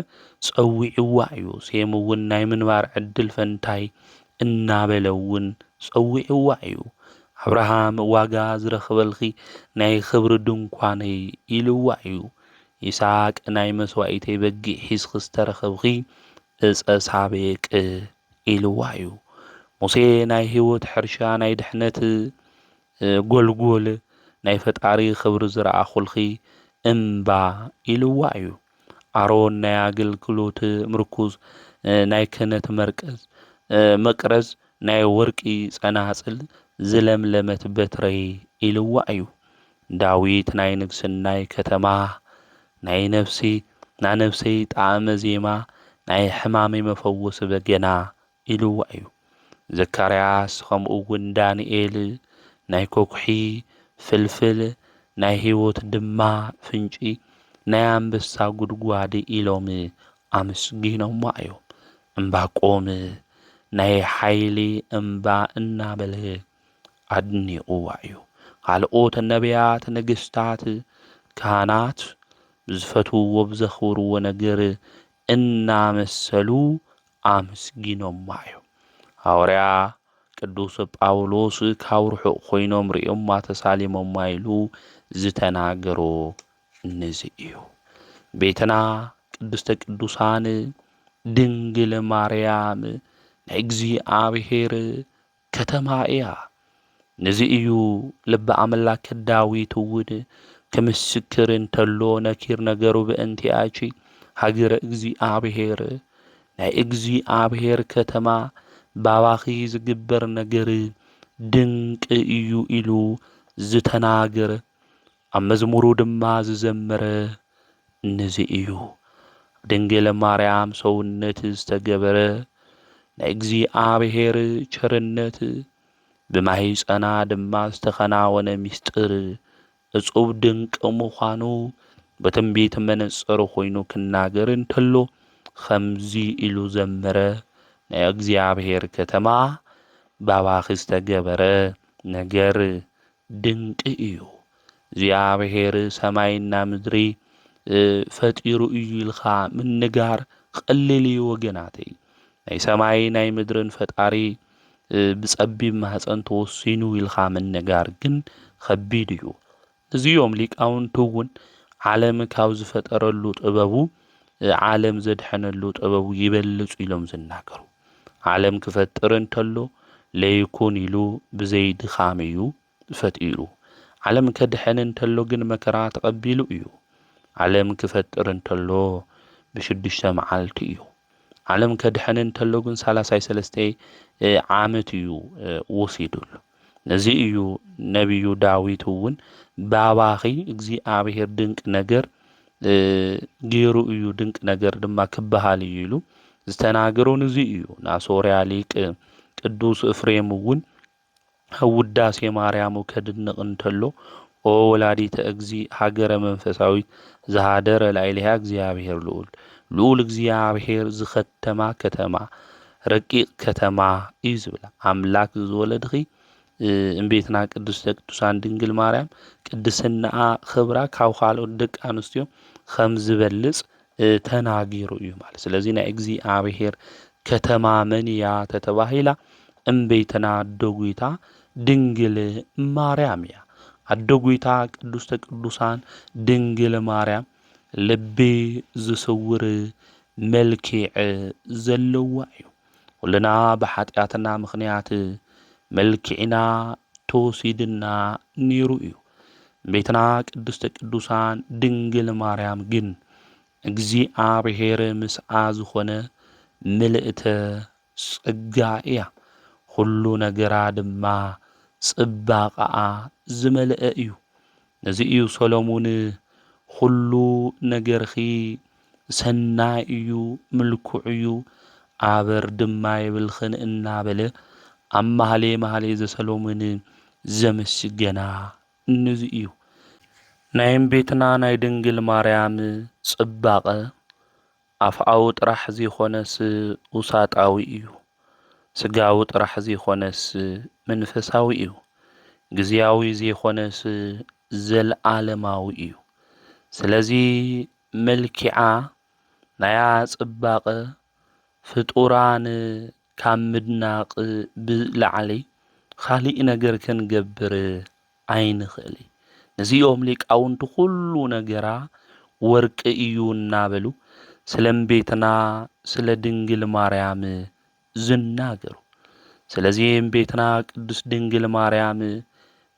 ጸዊዕዋ እዩ። ሴም እውን ናይ ምንባር ዕድል ፈንታይ እናበለ እውን ጸዊዕዋ እዩ። አብርሃም ዋጋ ዝረኽበልኺ ናይ ክብሪ ድንኳነይ ኢልዋ እዩ። ይስሐቅ ናይ መስዋዕተይ በጊዕ ሒዝኺ ዝተረኸብኺ ዕፀ ሳቤቅ ኢልዋ እዩ። ሙሴ ናይ ህይወት ሕርሻ ናይ ድሕነት ጎልጎል ናይ ፈጣሪ ክብሪ ዝረኣኹልኺ እምባ ኢልዋ እዩ። አሮን ናይ ኣገልግሎት ምርኩዝ ናይ ክህነት መቅረዝ ናይ ወርቂ ጸናጽል ዝለምለመት በትረይ ኢልዋ እዩ። ዳዊት ናይ ንግስናይ ከተማ ናይ ነፍሰይ ጣዕመ ዜማ ናይ ሕማመይ መፈወሲ በገና ኢልዋ እዩ። ዘካርያስ ከምኡ እውን ዳንኤል ናይ ኮኩሒ ፍልፍል ናይ ህይወት ድማ ፍንጪ ናይ አንበሳ ጉድጓድ ኢሎም ኣመስጊኖማ እዮም። እምባቆም ናይ ሓይሊ እምባ እናበለ ኣድኒቑዋ እዩ። ካልኦት ነቢያት ነገስታት ካህናት ዝፈትውዎ ብዘኽብርዎ ነገር እናመሰሉ ኣመስጊኖማ እዮም። ሐዋርያ ቅዱስ ጳውሎስ ካብ ርሑቕ ኮይኖም ሪኦማ ተሳሊሞማ ኢሉ ዝተናገሮ ነዚ እዩ። ቤትና ቅድስተ ቅዱሳን ድንግል ማርያም ናይ እግዚኣብሔር ከተማ እያ። ነዚ እዩ ልበ ኣምላክ ዳዊት እውን ክምስክር እንተሎ ነኪር ነገሩ በእንቲአኪ ሃገረ እግዚኣብሔር ናይ እግዚኣብሔር ከተማ ባባኺ ዝግበር ነገር ድንቅ እዩ ኢሉ ዝተናገረ ኣብ መዝሙሩ ድማ ዝዘመረ ነዚ እዩ። ድንግል ማርያም ሰውነት ዝተገበረ ናይ እግዚኣብሔር ቸርነት ብማህፀና ድማ ዝተኸናወነ ምስጢር እጹብ ድንቅ ምዃኑ በትንቢት መነጽር ኮይኑ ክናገር እንተሎ ከምዚ ኢሉ ዘመረ ናይ እግዚኣብሔር ከተማ ባባኺ ዝተገበረ ነገር ድንቂ እዩ። እግዚኣብሔር ሰማይና ምድሪ ፈጢሩ እዩ ኢልኻ ምንጋር ቀሊል እዩ ወገናተይ። ናይ ሰማይ ናይ ምድርን ፈጣሪ ብጸቢብ ማህፀን ተወሲኑ ኢልኻ ምንጋር ግን ከቢድ እዩ። እዚኦም ሊቃውንቱ እውን ዓለም ካብ ዝፈጠረሉ ጥበቡ ዓለም ዘድሐነሉ ጥበቡ ይበልጹ ኢሎም ዝናገሩ። ዓለም ክፈጥር እንተሎ ለይኩን ኢሉ ብዘይ ድኻም እዩ ፈጢሩ። ዓለም ከድሐን እንተሎ ግን መከራ ተቐቢሉ እዩ። ዓለም ክፈጥር እንተሎ ብሽዱሽተ መዓልቲ እዩ። ዓለም ከድሐን እንተሎ ግን 33 ዓመት እዩ ወሲዱሉ። ነዚ እዩ ነቢዩ ዳዊት እውን ባባኺ እግዚኣብሔር ድንቅ ነገር ገይሩ እዩ ድንቅ ነገር ድማ ክበሃል እዩ ኢሉ ዝተናገሮ ነዚ እዩ። ናሶርያ ሊቅ ቅዱስ ኤፍሬም እውን ውዳሴ ማርያም ከድንቕ እንተሎ ኦ ወላዲተ እግዚ ሃገረ መንፈሳዊት ዝሃደረ ላዕሊሃ እግዚአብሔር ልዑል እግዚአብሔር ዝኸተማ ከተማ ረቂቕ ከተማ እዩ ዝብላ። ኣምላክ ዝወለድኺ እምቤትና ቅድስተ ቅዱሳን ድንግል ማርያም ቅድስናኣ ክብራ ካብ ካልኦት ደቂ ኣንስትዮ ከም ዝበልጽ ተናጊሩ እዩ ማለት። ስለዚ ናይ እግዚኣብሔር ከተማ መን እያ ተተባሂላ እምቤትና ኣደጉይታ ድንግል ማርያም እያ። ኣደጉይታ ቅድስተ ቅዱሳን ድንግል ማርያም ልቢ ዝስውር መልክዕ ዘለዋ እዩ። ኩልና ብኃጢአትና ምኽንያት መልክዕና ተወሲድና ነይሩ እዩ። ቤትና ቅድስተ ቅዱሳን ድንግል ማርያም ግን እግዚአብሔር ምስኣ ዝኾነ ምልእተ ጸጋ እያ። ኩሉ ነገራ ድማ ጽባቐኣ ዝመልአ እዩ። ነዚ እዩ ሰሎሞን ኩሉ ነገርኺ ሰናይ እዩ ምልኩዕ እዩ ኣበር ድማ የብልኽን እናበለ ኣብ መሃሌ ዘሰሎሞን ዘመስገና ነዚ እዩ። ናይ እመቤትና ናይ ድንግል ማርያም ጽባቐ ኣፍኣዊ ጥራሕ ዘይኾነስ ውሳጣዊ እዩ። ስጋዊ ጥራሕ ዘይኾነስ መንፈሳዊ እዩ። ግዚያዊ ዘይኾነስ ዘለዓለማዊ እዩ። ስለዚ መልክዓ ናያ ጽባቐ ፍጡራን ካብ ምድናቕ ብላዕሊ ካሊእ ነገር ክንገብር ኣይንኽእል። ነዚኦም ሊቃውንቲ ኩሉ ነገራ ወርቂ እዩ እናበሉ ስለ እመቤትና ስለ ድንግል ማርያም ዝናገሩ። ስለዚ እመቤትና ቅድስት ድንግል ማርያም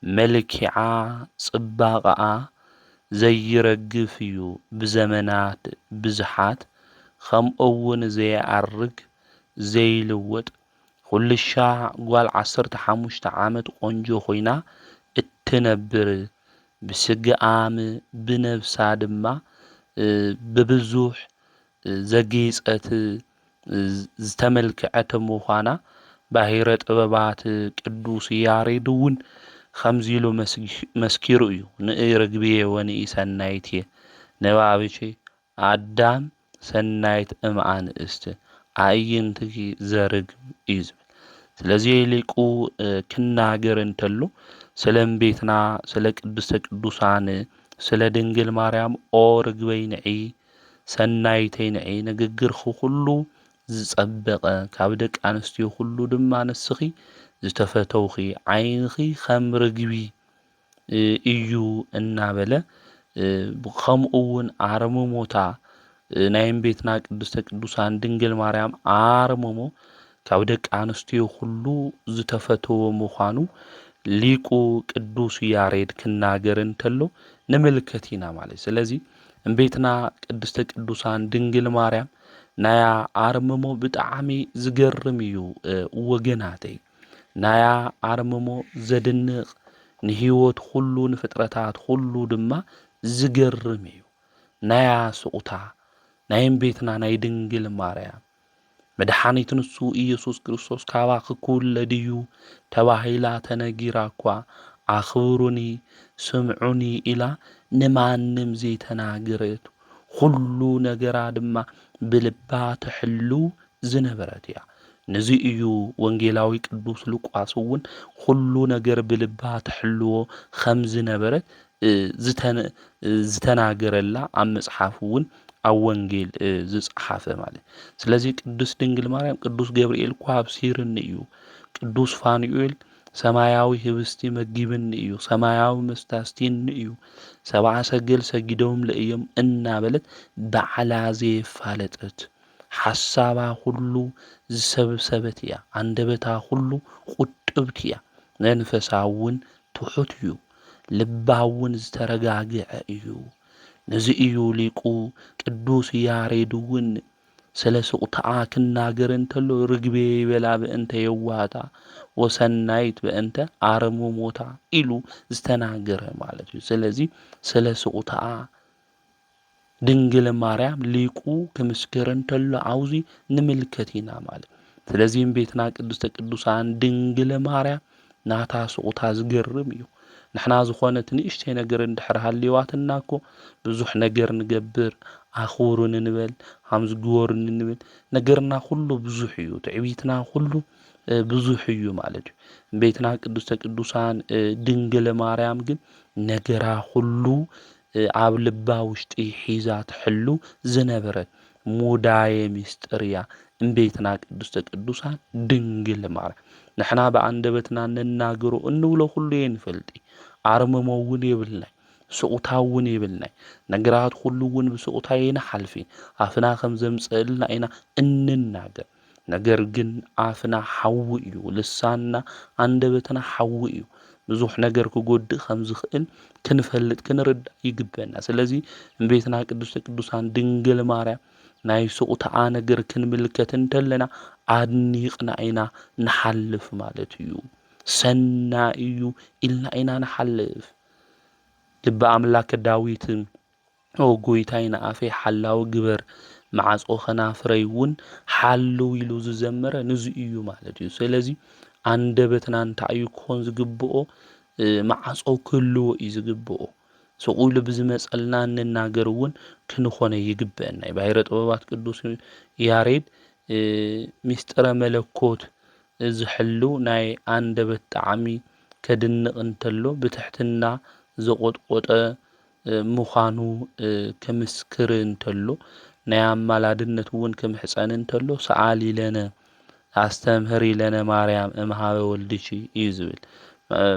መልክዓ ጽባቐኣ ዘይረግፍ እዩ ብዘመናት ብዙሓት ከምኡውን ዘይዓርግ ዘይልወጥ ኩልሻዕ ጓል 15 ዓመት ቆንጆ ኮይና እትነብር ብስግኣም ብነብሳ ድማ ብብዙሕ ዘጌፀት ዝተመልክዐት ምዃና ባሕረ ጥበባት ቅዱስ ያሬድ እውን ከምዚ ኢሉ መስኪሩ እዩ። ንኢ ርግብየ ወንኢ ሰናይትየ ነባብቼ ኣዳም ሰናይት እምኣንእስቲ ኣእይንትኪ ዘርግብ እዩ ዝብል። ስለዚ ሊቁ ክናገር እንተሎ ስለ እመቤትና ስለ ቅድስተ ቅዱሳን ስለ ድንግል ማርያም ኦ ርግበይ ንዒ ሰናይተይ ንዒ ንግግርኺ ኩሉ ዝጸበቐ ካብ ደቂ ኣንስትዮ ኩሉ ድማ ንስኺ ዝተፈተውኺ ዓይንኺ ከም ርግቢ እዩ እናበለ ከምኡ እውን ኣርምሞታ ናይ እመቤትና ቅድስተ ቅዱሳን ድንግል ማርያም ኣርምሞ ካብ ደቂ ኣንስትዮ ኩሉ ዝተፈተወ ምዃኑ ሊቁ ቅዱስ ያሬድ ክናገር እንተሎ ንምልከት ኢና ማለት። ስለዚ እመቤትና ቅድስተ ቅዱሳን ድንግል ማርያም ናያ ኣርምሞ ብጣዕሚ ዝገርም እዩ ወገናተይ። ናያ ኣርምሞ ዘድንቕ ንህይወት ኩሉ ንፍጥረታት ኩሉ ድማ ዝገርም እዩ። ናያ ስቁታ ናይ እመቤትና ናይ ድንግል ማርያም መድኃኒት ንሱ ኢየሱስ ክርስቶስ ካባ ክኩውለድ እዩ ተባሂላ ተነጊራ እኳ ኣኽብሩኒ ስምዑኒ ኢላ ንማንም ዘይተናገረት ኩሉ ነገራ ድማ ብልባ ትሕሉ ዝነበረት እያ። ነዚ እዩ ወንጌላዊ ቅዱስ ሉቃስ እውን ኩሉ ነገር ብልባ ትሕልዎ ከም ዝነበረት ዝተናገረላ ኣብ መጽሓፍ እውን ኣብ ወንጌል ዝጸሓፈ ማለት። ስለዚ ቅድስት ድንግል ማርያም ቅዱስ ገብርኤል እኳ ኣብሲርኒ እዩ። ቅዱስ ፋኑኤል ሰማያዊ ህብስቲ መጊብኒ እዩ፣ ሰማያዊ መስታስቲኒ እዩ፣ ሰብዓ ሰገል ሰጊዶም ለእዮም እናበለት ባዕላ ዘየፋለጠት ሓሳባ ሁሉ ዝሰብሰበት እያ። አንደበታ ሁሉ ቁጥብት እያ። መንፈሳ እውን ትሑት እዩ፣ ልባ እውን ዝተረጋግዐ እዩ። ነዚ እዩ ሊቁ ቅዱስ ያሬድ እውን ስለ ስቁታኣ ክናገር እንተሎ ርግቤ ይበላ ብእንተ የዋህታ ወሰናይት በእንተ ኣርምሞታ ኢሉ ዝተናገረ ማለት እዩ። ስለዚ ስለ ስቁታኣ ድንግል ማርያም ሊቁ ክምስክር እንተሎ ዓውዚ ንምልከት ኢና ማለት። ስለዚ እመቤትና ቅድስተ ቅዱሳን ድንግል ማርያም ናታ ስቁታ ዝገርም እዩ። ንሕና ዝኾነት ንእሽተይ ነገር እንድሕር ሃልይዋትና እኮ ብዙሕ ነገር ንገብር፣ ኣኽብሩን ንበል፣ ሃምዚ ግበሩን ንብል፣ ነገርና ኩሉ ብዙሕ እዩ፣ ትዕቢትና ኩሉ ብዙሕ እዩ ማለት እዩ። እመቤትና ቅድስተ ቅዱሳን ድንግል ማርያም ግን ነገራ ኩሉ ኣብ ልባ ውሽጢ ሒዛ ትሕሉ ዝነበረት ሙዳየ ምስጢር እያ እመቤትና ቅድስተ ቅዱሳን ድንግል ማርያም። ንሕና ብኣንደበትና እንናገሮ እንብሎ ኩሉ የንፈልጢ፣ ኣርምሞ እውን የብልናይ፣ ስቁታ እውን የብልናይ፣ ነገራት ኩሉ እውን ብስቁታ የንሓልፊ፣ ኣፍና ከም ዘምፅአልና ኢና እንናገር። ነገር ግን ኣፍና ሓዊ እዩ፣ ልሳንና ኣንደበትና ሓዊ እዩ። ብዙሕ ነገር ክጎድእ ከም ዝኽእል ክንፈልጥ ክንርዳእ ይግበና። ስለዚ እመቤትና ቅድስተ ቅዱሳን ድንግል ማርያም ናይ ስቁታኣ ነገር ክንምልከት እንተለና ኣድኒቕና ኢና ንሓልፍ ማለት እዩ። ሰና እዩ ኢልና ኢና ንሓልፍ። ልበ ኣምላክ ዳዊት ጎይታይ ንኣፈይ ሓላዊ ግበር ማዓጾ ኸናፍረይ እውን ሓልው ኢሉ ዝዘመረ ንዙ እዩ ማለት እዩ። ስለዚ አንደበትና እንታይ እዩ ክኾን ዝግብኦ ማዓጾ ክህልዎ እዩ ዝግብኦ። ስቑኢሉ ብዝመጸልና እንናገር እውን ክንኾነ ይግብአና። ባሕረ ጥበባት ቅዱስ ያሬድ ሚስጥረ መለኮት ዝሕሉ ናይ አንደበት ጣዕሚ ከድንቕ እንተሎ ብትሕትና ዘቖጥቖጠ ምዃኑ ከምስክር እንተሎ ናይ ኣማላድነት እውን ከምሕፀን እንተሎ ሰኣሊ ለነ ኣስተምህሪ ለነ ማርያም እምሃበ ወልድኪ እዩ ዝብል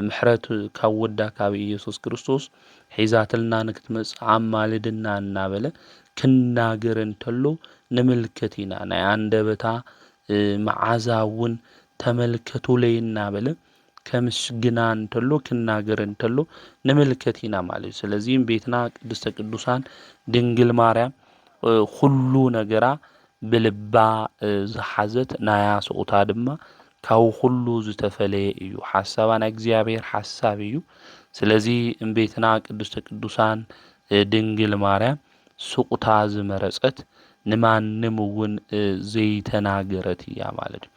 ምሕረት ካብ ወዳ ካብ ኢየሱስ ክርስቶስ ሒዛትልና ንክትመጽእ ኣማልድና እናበለ ክናገር እንተሎ ንምልከት ኢና። ናይ አንደበታ መዓዛ እውን ተመልከቱለይ እናበለ ከምስግና እንተሎ ክናገር እንተሎ ንምልከት ኢና ማለት እዩ። ስለዚ ቤትና ቅድስተ ቅዱሳን ድንግል ማርያም ኩሉ ነገራ ብልባ ዝሓዘት ናያ ስቁታ ድማ ካብ ኩሉ ዝተፈለየ እዩ። ሓሳባ ናይ እግዚኣብሔር ሓሳብ እዩ። ስለዚ ቤትና ቅድስተ ቅዱሳን ድንግል ማርያም ስቁታ ዝመረጸት ንማንም እውን ዘይተናገረት እያ ማለት እዩ።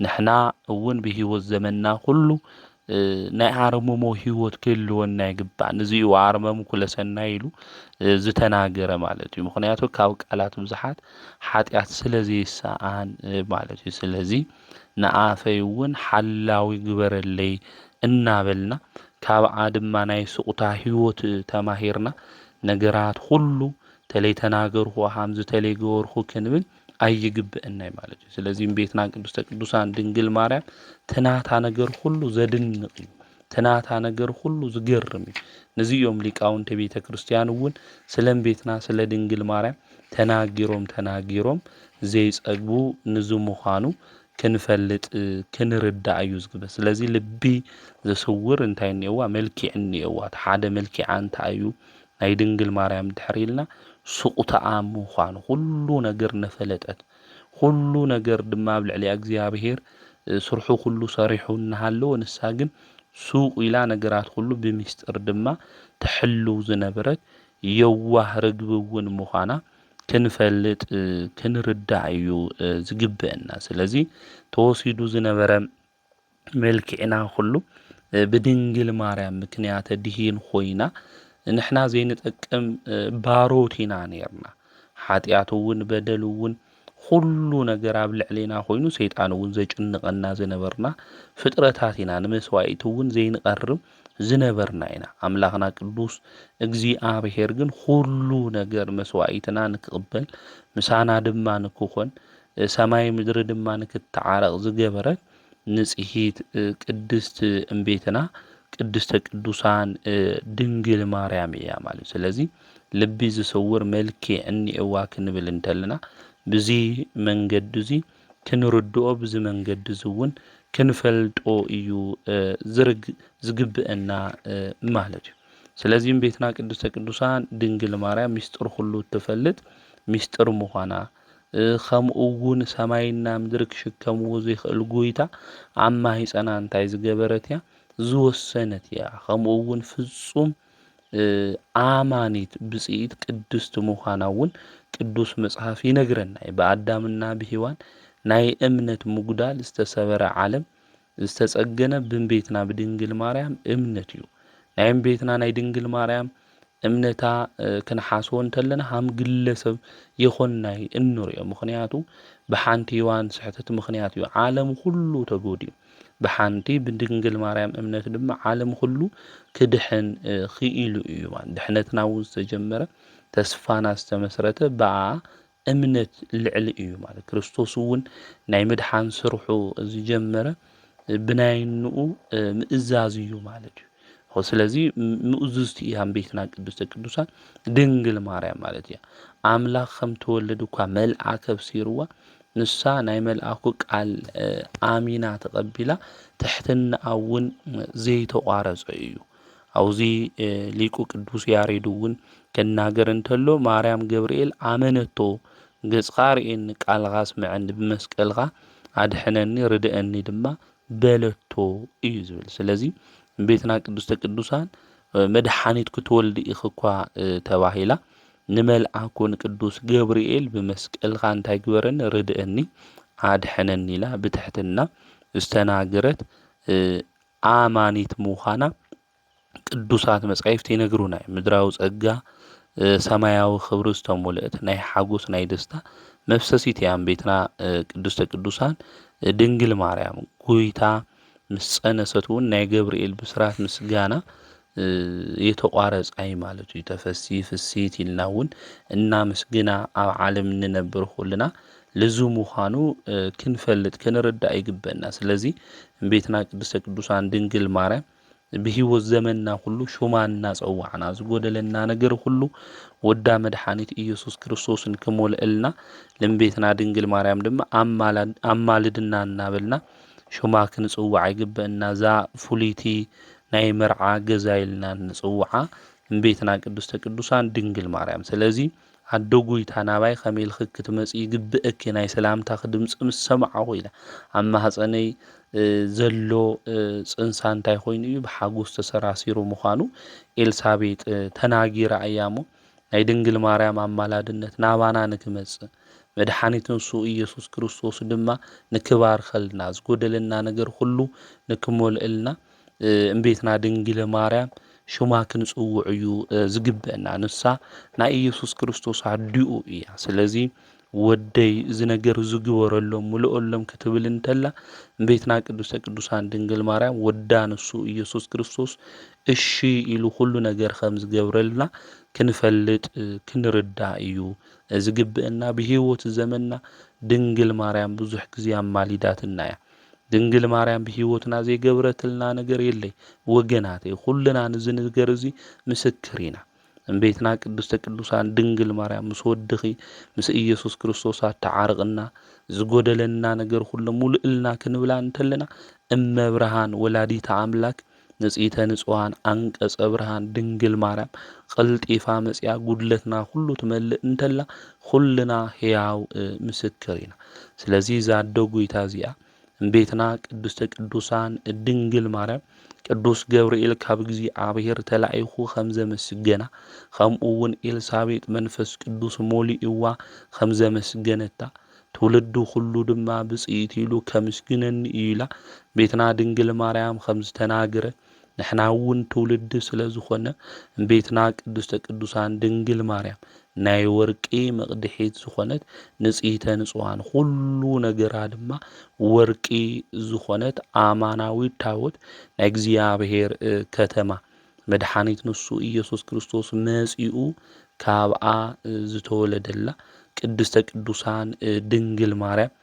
ንሕና እውን ብሂወት ዘመንና ኩሉ ናይ ኣርምሞ ሂወት ክህልወና ይግባእ። ነዚኡ ኣርመሙ ኩለ ሰናይ ኢሉ ዝተናገረ ማለት እዩ። ምክንያቱ ካብ ቃላት ብዙሓት ሓጢኣት ስለ ዘይሰኣን ማለት እዩ። ስለዚ ንኣፈይ እውን ሓላዊ ግበረለይ እናበልና ካብኣ ድማ ናይ ስቁታ ሂወት ተማሂርና ነገራት ሁሉ ተለይ ተናገርኩ ሃምዝ ተለይ ገበርኩ ክንብል ኣይግብአናይ ማለት እዩ። ስለዚ ቤትና ቅድስተ ቅዱሳን ድንግል ማርያም ትናታ ነገር ሁሉ ዘድንቕ እዩ። ትናታ ነገር ሁሉ ዝገርም እዩ። ነዚኦም ሊቃውንተ ቤተ ክርስቲያን እውን ስለ ቤትና ስለ ድንግል ማርያም ተናጊሮም ዘይጸግቡ ንዝምዃኑ ክንፈልጥ ክንርዳእ እዩ ዝግበር። ስለዚ ልቢ ዘስውር እንታይ እኒአዋ መልክዕ እኒአዋ። ሓደ መልክዓ እንታይ እዩ ናይ ድንግል ማርያም ድሕሪልና ስቁታኣ ምዃኑ ኩሉ ነገር ነፈለጠት ኩሉ ነገር ድማ ኣብ ልዕሊ እግዚኣብሔር ስርሑ ኩሉ ሰሪሑ እናሃለወ ንሳ ግን ሱቅ ኢላ ነገራት ሁሉ ብምስጥር ድማ ትሕልው ዝነበረት የዋህ ርግብ እውን ምዃና ክንፈልጥ ክንርዳእ እዩ ዝግብአና። ስለዚ ተወሲዱ ዝነበረ መልክዕና ሁሉ ብድንግል ማርያም ምክንያት ድሂን ኮይና ንሕና ዘይንጠቅም ባሮት ኢና ነርና። ሓጢኣት እውን በደል እውን ኩሉ ነገር ኣብ ልዕሊና ኮይኑ ሰይጣን እውን ዘጭንቐና ዝነበርና ፍጥረታት ኢና። ንመስዋዕቲ እውን ዘይንቐርብ ዝነበርና ኢና። ኣምላኽና ቅዱስ እግዚኣብሔር ግን ኩሉ ነገር መስዋዕትና ንክቕበል ምሳና ድማ ንክኾን ሰማይ ምድሪ ድማ ንክትዓረቕ ዝገበረት ንጽሂት ቅድስት እምቤትና ቅድስተ ቅዱሳን ድንግል ማርያም እያ ማለት። ስለዚ ልቢ ዝስውር መልክዕ እኒአዋ ክንብል እንተልና ብዚ መንገዲ እዚ ክንርድኦ ብዚ መንገዲ እውን ክንፈልጦ እዩ ዝግብአና ማለት እዩ። ስለዚ ቤትና ቅድስተ ቅዱሳን ድንግል ማርያም ምስጢር ሁሉ ትፈልጥ ምስጢር ምዃና ከምኡ እውን ሰማይና ምድሪ ክሽከምዎ ዘይኽእል ጎይታ ኣብ ማህፀና እንታይ ዝገበረት እያ ዝወሰነት እያ። ከምኡ እውን ፍጹም ኣማኒት ብፅኢት ቅድስቲ ምዃና እውን ቅዱስ መጽሓፍ ይነግረና። በአዳምና ብሔዋን ናይ እምነት ምጉዳል ዝተሰበረ ዓለም ዝተጸገነ ብቤትና ብድንግል ማርያም እምነት እዩ። ናይ ቤትና ናይ ድንግል ማርያም እምነታ ክንሓስቦ እንተለና ሃም ግለሰብ የኾናይ እንሪኦ። ምክንያቱ ብሓንቲ ሔዋን ስሕተት ምክንያት እዩ ዓለም ሁሉ ተጎዲኡ። ብሓንቲ ብድንግል ማርያም እምነት ድማ ዓለም ሁሉ ክድሕን ክኢሉ እዩ። ድሕነትና እውን ዝተጀመረ ተስፋና ዝተመስረተ በኣ እምነት ልዕሊ እዩ ማለት። ክርስቶስ እውን ናይ ምድሓን ስርሑ ዝጀመረ ብናይንኡ ምእዛዝ እዩ ማለት እዩ። ስለዚ ምእዙዝቲ እያ ቤትና ቅድስተ ቅዱሳን ድንግል ማርያም ማለት እያ። ኣምላኽ ከም ተወለድ እኳ መልኣክ ኣብሲርዋ ንሳ ናይ መልኣኩ ቃል ኣሚና ተቐቢላ ትሕትናኣ እውን ዘይተቋረፀ እዩ። ኣብዚ ሊቁ ቅዱስ ያሬድ እውን ከናገር እንተሎ ማርያም ገብርኤል ኣመነቶ ገጽካ ርእየኒ ቃልኻ ስምዐኒ ብመስቀልኻ ኣድሕነኒ ርድአኒ ድማ በለቶ እዩ ዝብል። ስለዚ ቤትና ቅድስተ ቅዱሳን መድኃኒት ክትወልድ ኢኺ እኳ ተባሂላ ንመልአኩን ቅዱስ ገብርኤል ብመስቀልኻ እንታይ ግበረኒ ርድአኒ አድሕነኒ ኢላ ብትሕትና ዝተናገረት አማኒት ምዃና ቅዱሳት መጻሕፍት ይነግሩና። ምድራዊ ጸጋ ሰማያዊ ክብሪ ዝተመልአት ናይ ሓጎስ ናይ ደስታ መፍሰሲት እያ ቤትና ቅድስተ ቅዱሳን ድንግል ማርያም። ጎይታ ምስ ጸነሰት እውን ናይ ገብርኤል ብስራት ምስጋና የተቋረጸ ማለት እዩ። ተፈሲ ፍሲት ኢልና እውን እና ምስግና ኣብ ዓለም እንነብር ኩልና ልዙ ምዃኑ ክንፈልጥ ክንርዳእ ይግበአና። ስለዚ ቤትና ቅድስተ ቅዱሳን ድንግል ማርያም ብሂወት ዘመንና ሁሉ ሹማና ጸዋዕና ዝጎደለና ነገር ሁሉ ወዳ መድኃኒት ኢየሱስ ክርስቶስን ክሞልአልና ለምቤትና ድንግል ማርያም ድማ አማልድና እናበልና ሹማ ክንጽዋዕ ይግበአና። ዛ ፉሊቲ ናይ መርዓ ገዛ ኢልና ንጽዋዓ እምቤትና ቅድስተ ቅዱሳን ድንግል ማርያም። ስለዚ ኣዶ ጎይታ ናባይ ከመይ ኢልኺ ክትመጽእ ይግብአኪ ናይ ሰላምታኺ ድምፂ ምስ ሰምዓኹ ኢላ ኣብ ማህፀነይ ዘሎ ጽንሳ እንታይ ኮይኑ እዩ ብሓጎስ ተሰራሲሩ ምዃኑ ኤልሳቤጥ ተናጊራ እያ እሞ ናይ ድንግል ማርያም ኣማላድነት ናባና ንክመጽእ መድኃኒት ንሱ ኢየሱስ ክርስቶስ ድማ ንክባርከልና ዝጎደለና ነገር ሁሉ ንክሞልአልና እምቤትና ድንግል ማርያም ሹማ ክንጽውዕ እዩ ዝግበአና። ንሳ ናይ ኢየሱስ ክርስቶስ ኣዲኡ እያ። ስለዚ ወደይ እዚ ነገር ዝግበረሎም ምልኦሎም ክትብል እንተላ እምቤትና ቅድስተ ቅዱሳን ድንግል ማርያም ወዳ ንሱ ኢየሱስ ክርስቶስ እሺ ኢሉ ኩሉ ነገር ከም ዝገብረልና ክንፈልጥ ክንርዳእ እዩ ዝግበአና። ብሂወት ዘመንና ድንግል ማርያም ብዙሕ ግዜ ኣማሊዳትና እያ። ድንግል ማርያም ብሂወትና ዘይገብረትልና ነገር የለይ ወገናት ኩልና ንዚ ነገር እዚ ምስክር ኢና። እምቤትና ቅድስተ ቅዱሳን ድንግል ማርያም ምስ ወድኺ ምስ ኢየሱስ ክርስቶስ ኣተዓርቕና ዝጎደለና ነገር ሁሉ ሙሉእልና ክንብላ እንተለና እመብርሃን ወላዲተ ኣምላክ ንጽኢተ ንጽዋን አንቀጸ ብርሃን ድንግል ማርያም ቀልጢፋ መጽያ ጉድለትና ሁሉ ትመልእ እንተላ ኩልና ሕያው ምስክር ኢና። ስለዚ ዛዶ ጎይታ እዚኣ እምቤትና ቅድስተ ቅዱሳን ድንግል ማርያም ቅዱስ ገብርኤል ካብ እግዚኣብሔር ተላኢኹ ከም ዘመስገና ከምኡ እውን ኤልሳቤጥ መንፈስ ቅዱስ ሞሊእዋ ከም ዘመስገነታ ትውልዱ ሁሉ ድማ ብጽኢት ኢሉ ከምስግነኒ ኢላ ቤትና ድንግል ማርያም ከም ዝተናገረ ንሕና እውን ትውልዲ ስለ ዝኾነ እምቤትና ቅድስተ ቅዱሳን ድንግል ማርያም ናይ ወርቂ መቕድሒት ዝኾነት ንጽኢተ ንጽዋን ሁሉ ነገራ ድማ ወርቂ ዝኾነት ኣማናዊት ታቦት ናይ እግዚኣብሔር ከተማ መድኃኒት ንሱ ኢየሱስ ክርስቶስ መጺኡ ካብኣ ዝተወለደላ ቅድስተ ቅዱሳን ድንግል ማርያም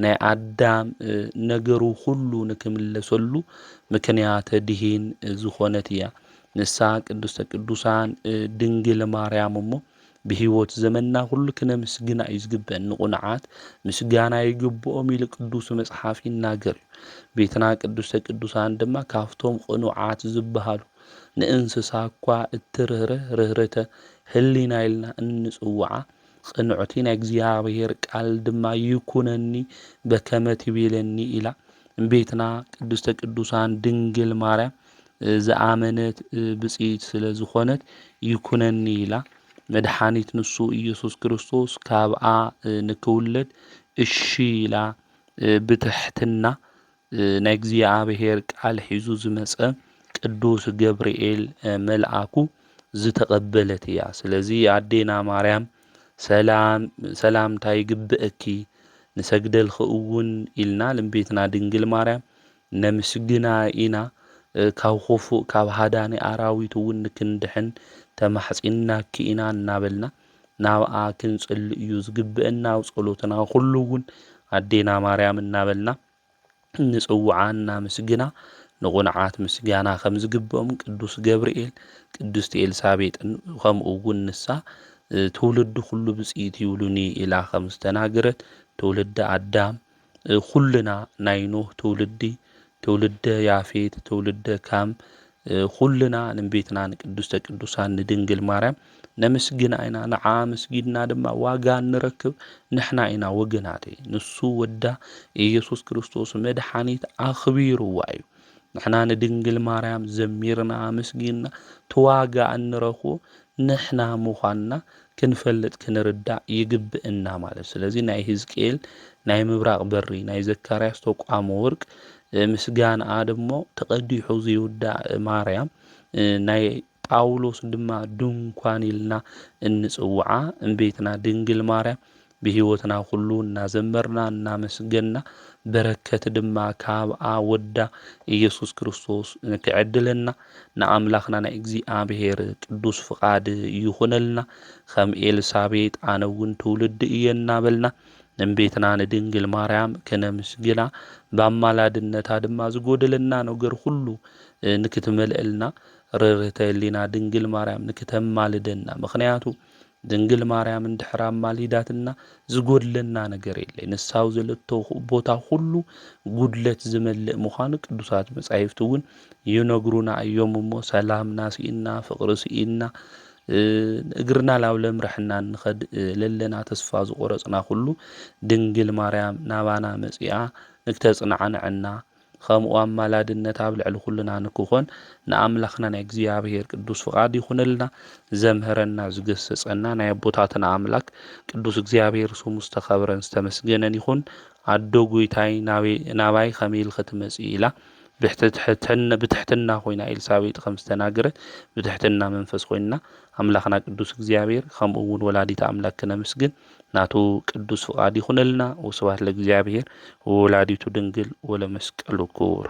ናይ ኣዳም ነገሩ ሁሉ ንክምለሰሉ ምክንያተ ድኂን ዝኾነት እያ። ንሳ ቅድስተ ቅዱሳን ድንግል ማርያም እሞ ብሂወት ዘመንና ሁሉ ክነምስግና እዩ ዝግበአን። ንቁንዓት ምስጋና ይግብኦም ኢሉ ቅዱስ መጽሓፍ ይናገር እዩ። ቤትና ቅድስተ ቅዱሳን ድማ ካፍቶም ቅኑዓት ዝበሃሉ ንእንስሳ እኳ እትርህርህ ርህርተ ህሊና ኢልና እንጽውዓ ቅንዕቲ ናይ እግዚኣብሔር ቃል ድማ ይኩነኒ በከመ ትቤለኒ ኢላ እምቤትና ቅድስተ ቅዱሳን ድንግል ማርያም ዝኣመነት ብጽኢት ስለ ዝኾነት ይኩነኒ ኢላ መድኃኒት ንሱ ኢየሱስ ክርስቶስ ካብኣ ንክውለድ እሺ ኢላ ብትሕትና ናይ እግዚኣብሔር ቃል ሒዙ ዝመጸ ቅዱስ ገብርኤል መልአኩ ዝተቐበለት እያ። ስለዚ ኣዴና ማርያም ሰላምታ ይግብአኪ ንሰግደልኺ እውን ኢልና ለምቤትና ድንግል ማርያም ነምስግና ኢና። ካብ ኹፉእ ካብ ሃዳኒ ኣራዊት እውን ንክንድሕን ተማሕጺናኪ ኢና እናበልና ናብኣ ክንጽሊ እዩ ዝግብአና። ኣብ ጸሎትና ኩሉ እውን ኣዴና ማርያም እናበልና ንጽውዓና ምስግና ንቁንዓት ምስጋና ከም ዝግብኦም ቅዱስ ገብርኤል ቅድስቲ ኤልሳቤጥን ከምኡ እውን ንሳ ትውልዲ ኩሉ ብጽኢት ይብሉኒ ኢላ ከም ዝተናገረት ትውልዲ ኣዳም ኩልና ናይ ኖህ ትውልዲ ትውልደ ያፌት ትውልደ ካም ኩልና ንቤትና ንቅድስተ ቅዱሳን ንድንግል ማርያም ነምስግና ኢና። ንዓ መስጊድና ድማ ዋጋ ንረክብ ንሕና ኢና ወገናት ንሱ ወዳ ኢየሱስ ክርስቶስ መድኃኒት ኣኽቢርዋ እዩ። نحنا ندنجل مريم زميرنا مسجينا تواجع نرخو نحنا مخنا كنفلت كنردع يجبئنا ማለት ስለዚህ ናይ ሕዝቅኤል ናይ ምብራቅ በሪ ናይ ዘካርያስ ተቋም ወርቅ ምስጋና ደሞ ተቀዲሑ ዝውዳእ ማርያም ናይ ጳውሎስ ድማ ድንኳን ኢልና እንጽውዓ እንቤትና ድንግል ማርያም በህይወትና ሁሉ እናዘመርና እናመስገንና በረከት ድማ ካብአ ወዳ ኢየሱስ ክርስቶስ ንክዕድለና ንአምላኽና ናይ እግዚአብሔር ቅዱስ ፍቃድ ይኹነልና ከም ኤልሳቤጥ አነውን ትውልድ እየና በልና እንቤትና ንድንግል ማርያም ከነምስግና በአማላድነታ ድማ ዝጎደለና ነገር ሁሉ ንክትመልእልና ርርተሊና ድንግል ማርያም ንክተማልደና ምክንያቱ ድንግል ማርያም እንድሕራም ማሊዳትና ዝጎድለና ነገር የለ ንሳው ዘለቶ ቦታ ሁሉ ጉድለት ዝመልእ ምዃኑ ቅዱሳት መጻሕፍቱን ይነግሩና እዮምሞ ሰላምና ሲኢና ፍቅር ሲኢና እግርና ላውለም ረሕና ንኸድ ለለና ተስፋ ዝቆረጽና ሁሉ ድንግል ማርያም ናባና መጽያ ንክተጽናዓና ከምኡ አማላድነት ኣብ ልዕሊ ኩልና ንክኾን ንኣምላኽና ናይ እግዚአብሔር ቅዱስ ፍቃድ ይኹነልና ዘምህረና ዝገሰጸና ናይ ኣቦታትና ኣምላክ ቅዱስ እግዚአብሔር ስሙ ዝተኸብረን ዝተመስገነን ይኹን ኣዶ ጎይታይ ናባይ ከመይል ክትመጽ ኢላ ብትሕትና ኮይና ኤልሳቤጥ ከም ዝተናገረት ብትሕትና መንፈስ ኮይና ኣምላኽና ቅዱስ እግዚአብሔር ከምኡ እውን ወላዲት ኣምላክ ክነምስግን ናቱ ቅዱስ ፍቃድ ይኹነልና ወስብሐት ለእግዚአብሔር ወወላዲቱ ድንግል ወለመስቀሉ ክቡር